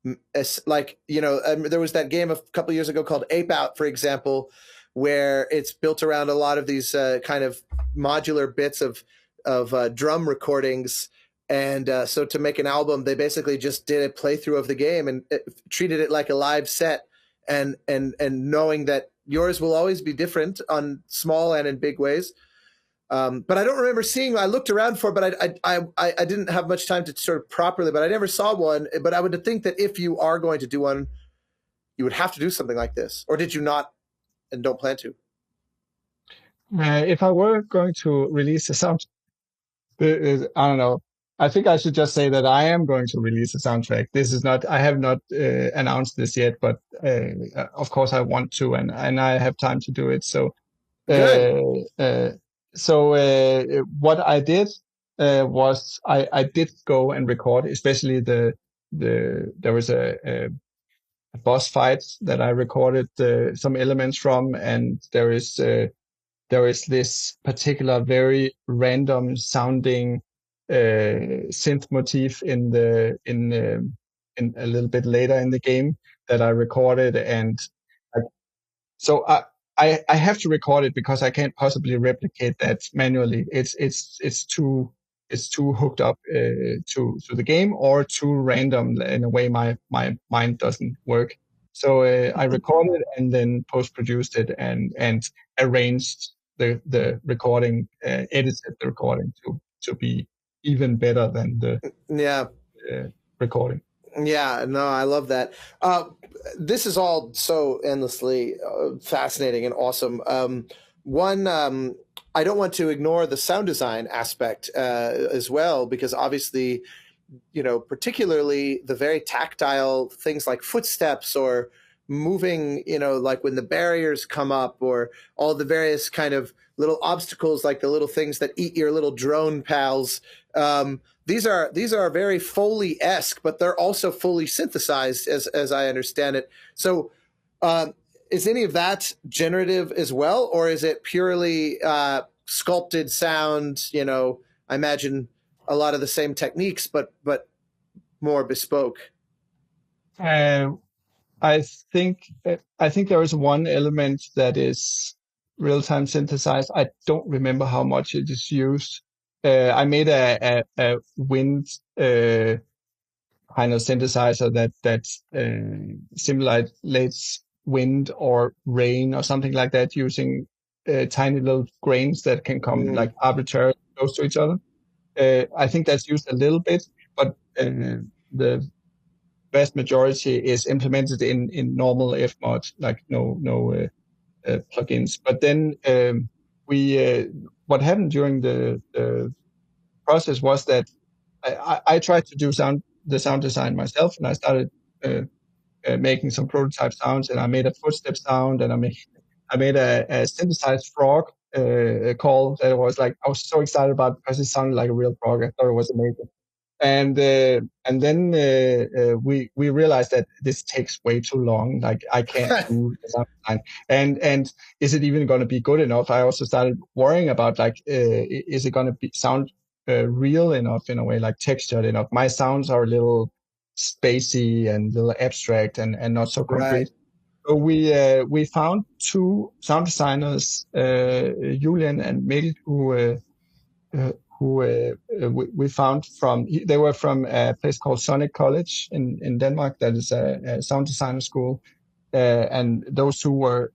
A: there was that game a couple of years ago called Ape Out, for example, where it's built around a lot of these kind of modular bits of drum recordings. And so to make an album, they basically just did a playthrough of the game and treated it like a live set, and knowing that yours will always be different on small and in big ways. But I don't remember seeing. I looked around for, but I didn't have much time to sort of properly. But I never saw one. But I would think that if you are going to do one, you would have to do something like this, or did you not, and don't plan to?
B: If I were going to release a sound, I don't know. I think I should just say that I am going to release a soundtrack. This is not. I have not announced this yet, but of course I want to, and I have time to do it. So. What I did was I did go and record, especially there was a boss fight that I recorded some elements from, and there is this particular very random sounding synth motif in a little bit later in the game that I recorded, and so I have to record it because I can't possibly replicate that manually. It's too hooked up to the game, or too random in a way my mind doesn't work. So I recorded and then post-produced it and arranged the recording, edited the recording to be even better than the recording.
A: Yeah, no, I love that. This is all so endlessly fascinating and awesome. I don't want to ignore the sound design aspect as well, because obviously, particularly the very tactile things like footsteps or moving, like when the barriers come up, or all the various kind of little obstacles, like the little things that eat your little drone pals. These are very Foley-esque, but they're also fully synthesized, as I understand it. So is any of that generative as well, or is it purely sculpted sound? You know, I imagine a lot of the same techniques, but more bespoke.
B: Uh, I think there is one element that is real-time synthesized. I don't remember how much it is used. I made a wind kind of synthesizer that simulates wind or rain or something like that using tiny little grains that can come
A: Mm.
B: like arbitrarily close to each other. I think that's used a little bit, but the vast majority is implemented in normal Fmod, like no plugins. But then we what happened during the process was that I tried to do the sound design myself, and I started uh, making some prototype sounds, and I made a footstep sound, and I made a synthesized frog call that was like I was so excited about because it sounded like a real frog. I thought it was amazing. And then we realized that this takes way too long. Like I can't do the sound design. And is it even going to be good enough? I also started worrying about like is it going to be sound real enough in a way, like textured enough? My sounds are a little spacey and a little abstract and not so
A: Right.
B: concrete. So we found two sound designers, Julian and Mehdi, uh, we found they were from a place called Sonic College in Denmark, that is a sound designer school. And those two were,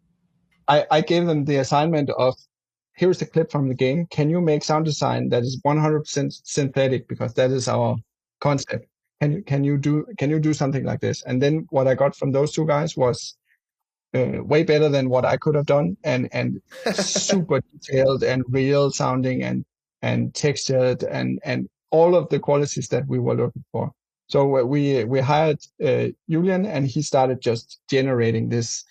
B: I gave them the assignment of, here's the clip from the game. Can you make sound design that is 100% synthetic? Because that is our concept. Can you do something like this? And then what I got from those two guys was way better than what I could have done, and super detailed and real sounding and textured and all of the qualities that we were looking for. So we hired Julian, and he started just generating this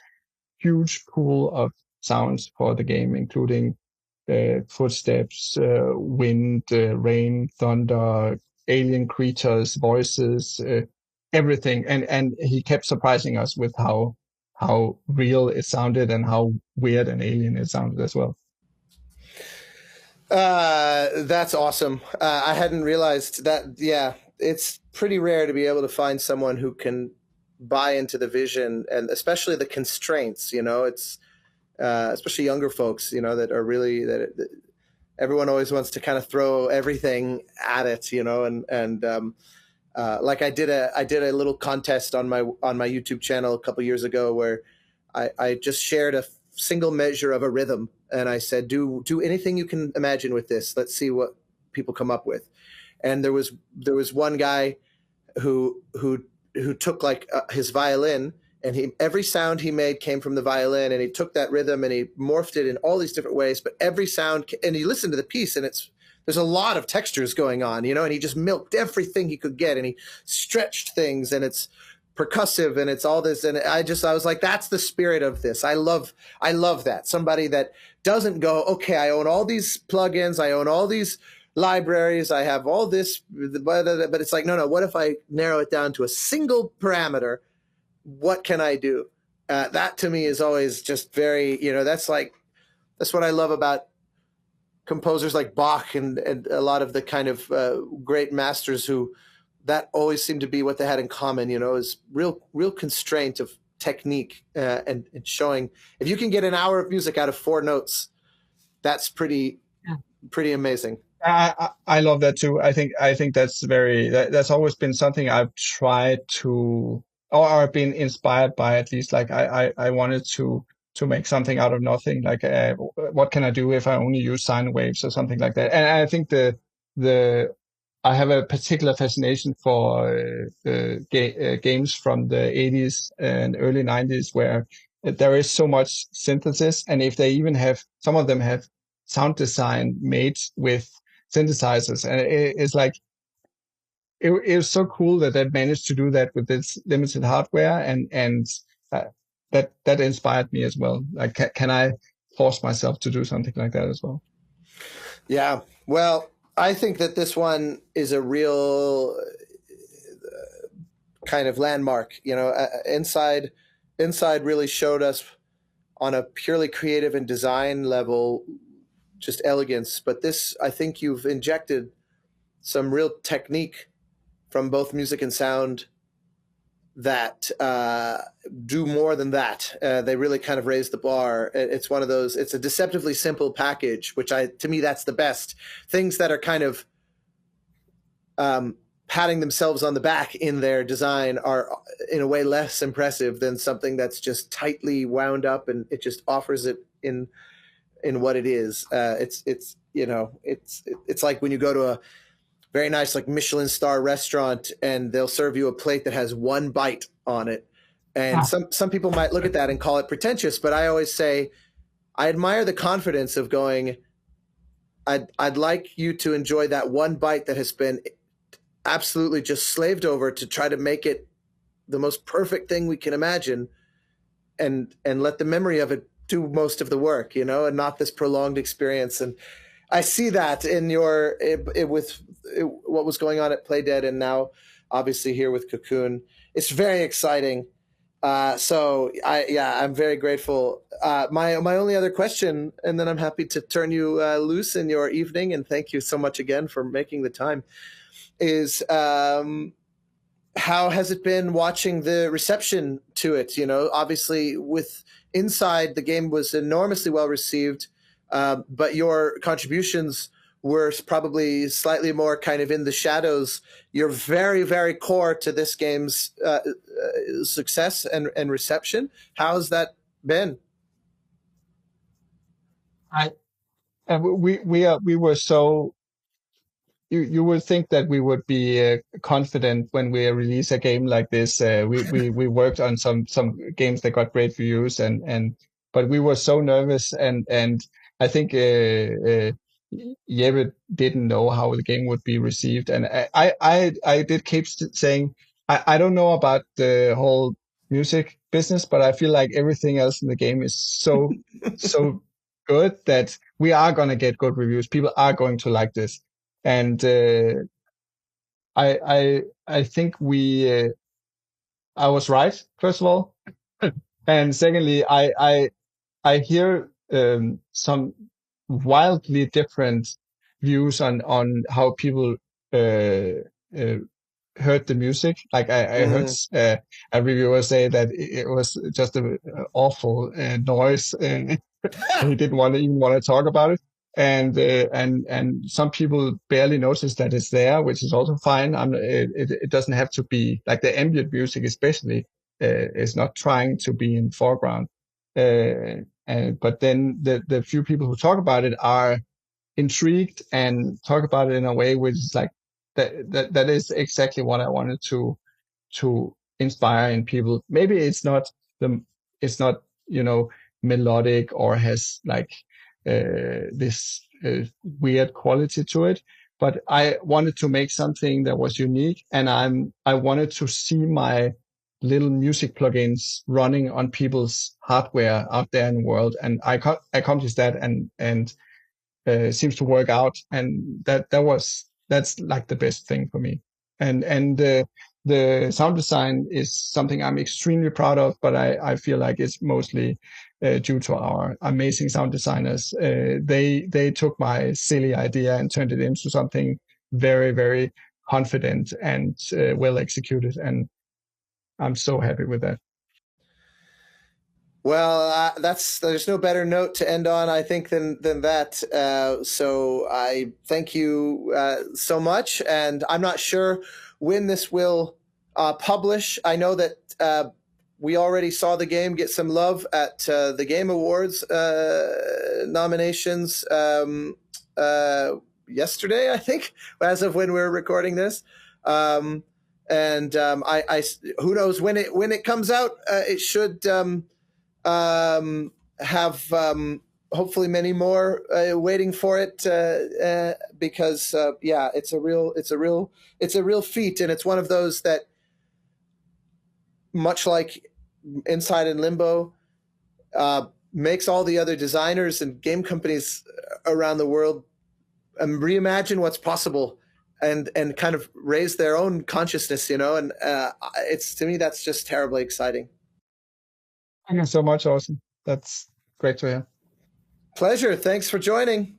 B: huge pool of sounds for the game, including footsteps, wind, rain, thunder, alien creatures, voices, everything. And he kept surprising us with how real it sounded and how weird and alien it sounded as well.
A: That's awesome. I hadn't realized that. Yeah, it's pretty rare to be able to find someone who can buy into the vision and especially the constraints. You know, it's especially younger folks. You know, that are really that everyone always wants to kind of throw everything at it. You know, and like I did a little contest on my YouTube channel a couple years ago where I just shared a single measure of a rhythm, and I said, do anything you can imagine with this. Let's see what people come up with. And there was one guy who took like his violin, and every sound he made came from the violin, and he took that rhythm and he morphed it in all these different ways. But every sound, and he listened to the piece, and there's a lot of textures going on, you know, and he just milked everything he could get, and he stretched things, and it's percussive, and it's all this. And I was like, that's the spirit of this. I love that. Somebody that doesn't go, okay, I own all these plugins, I own all these libraries, I have all this, but it's like, no, what if I narrow it down to a single parameter? What can I do? That to me is always just very, that's what I love about composers like Bach and a lot of the kind of great masters who that always seemed to be what they had in common, is real constraint of technique and showing if you can get an hour of music out of 4 notes, that's pretty amazing.
B: I love that too. I think that's always been something I've tried to, or been inspired by, at least. Like I wanted to make something out of nothing. Like what can I do if I only use sine waves or something like that? And I think the I have a particular fascination for games from the 80s and early 90s where there is so much synthesis, and if they even have, some of them have sound design made with synthesizers, and it's like it was so cool that they managed to do that with this limited hardware, and uh, that inspired me as well. Like, can I force myself to do something like that as well?
A: Yeah, well, I think that this one is a real kind of landmark. Inside really showed us on a purely creative and design level, just elegance. But this, I think you've injected some real technique from both music and sound that do more than that. They really kind of raise the bar. It's one of those. It's a deceptively simple package, which to me that's the best. Things that are kind of patting themselves on the back in their design are in a way less impressive than something that's just tightly wound up and it just offers it in what it is. It's like when you go to a very nice like Michelin star restaurant and they'll serve you a plate that has one bite on it. And some people might look at that and call it pretentious, but I always say I admire the confidence of going, I'd like you to enjoy that one bite that has been absolutely just slaved over to try to make it the most perfect thing we can imagine, and let the memory of it do most of the work, and not this prolonged experience. And I see that in your with what was going on at Playdead, and now obviously here with COCOON. It's very exciting. So I'm very grateful. My only other question, and then I'm happy to turn you loose in your evening, and thank you so much again for making the time, is how has it been watching the reception to it? Obviously with Inside, the game was enormously well received, but your contributions were probably slightly more kind of in the shadows. You're very, very core to this game's success and reception. How's that been?
B: We were so. You would think that we would be confident when we release a game like this. We worked on some games that got great reviews, but we were so nervous, and I think Jeppe didn't know how the game would be received, and I did keep saying I don't know about the whole music business, but I feel like everything else in the game is so good that we are gonna get good reviews. People are going to like this. And I think I was right, first of all, and secondly, I hear some wildly different views on how people uh, heard the music. Like I heard a reviewer say that it was just a awful noise, and he didn't even want to talk about it. And some people barely notice that it's there, which is also fine. It doesn't have to be like the ambient music, especially, is not trying to be in foreground. But then the few people who talk about it are intrigued and talk about it in a way which is like that is exactly what I wanted to inspire in people. Maybe it's not melodic or has like this weird quality to it, but I wanted to make something that was unique, and I wanted to see my little music plugins running on people's hardware out there in the world, and I accomplished that, and seems to work out, and that's like the best thing for me. And the sound design is something I'm extremely proud of, but I feel like it's mostly due to our amazing sound designers. They took my silly idea and turned it into something very, very confident and well executed, and I'm so happy with that.
A: Well, there's no better note to end on, I think, than that. So I thank you so much, and I'm not sure when this will publish. I know that we already saw the game get some love at the Game Awards nominations yesterday, I think, as of when we're recording this. And who knows when it comes out? It should. Have hopefully many more waiting for it because it's a real feat, and it's one of those that, much like Inside and Limbo, makes all the other designers and game companies around the world reimagine what's possible and kind of raise their own consciousness, and it's, to me, that's just terribly exciting.
B: Thank you so much, Austin. That's great to hear.
A: Pleasure. Thanks for joining.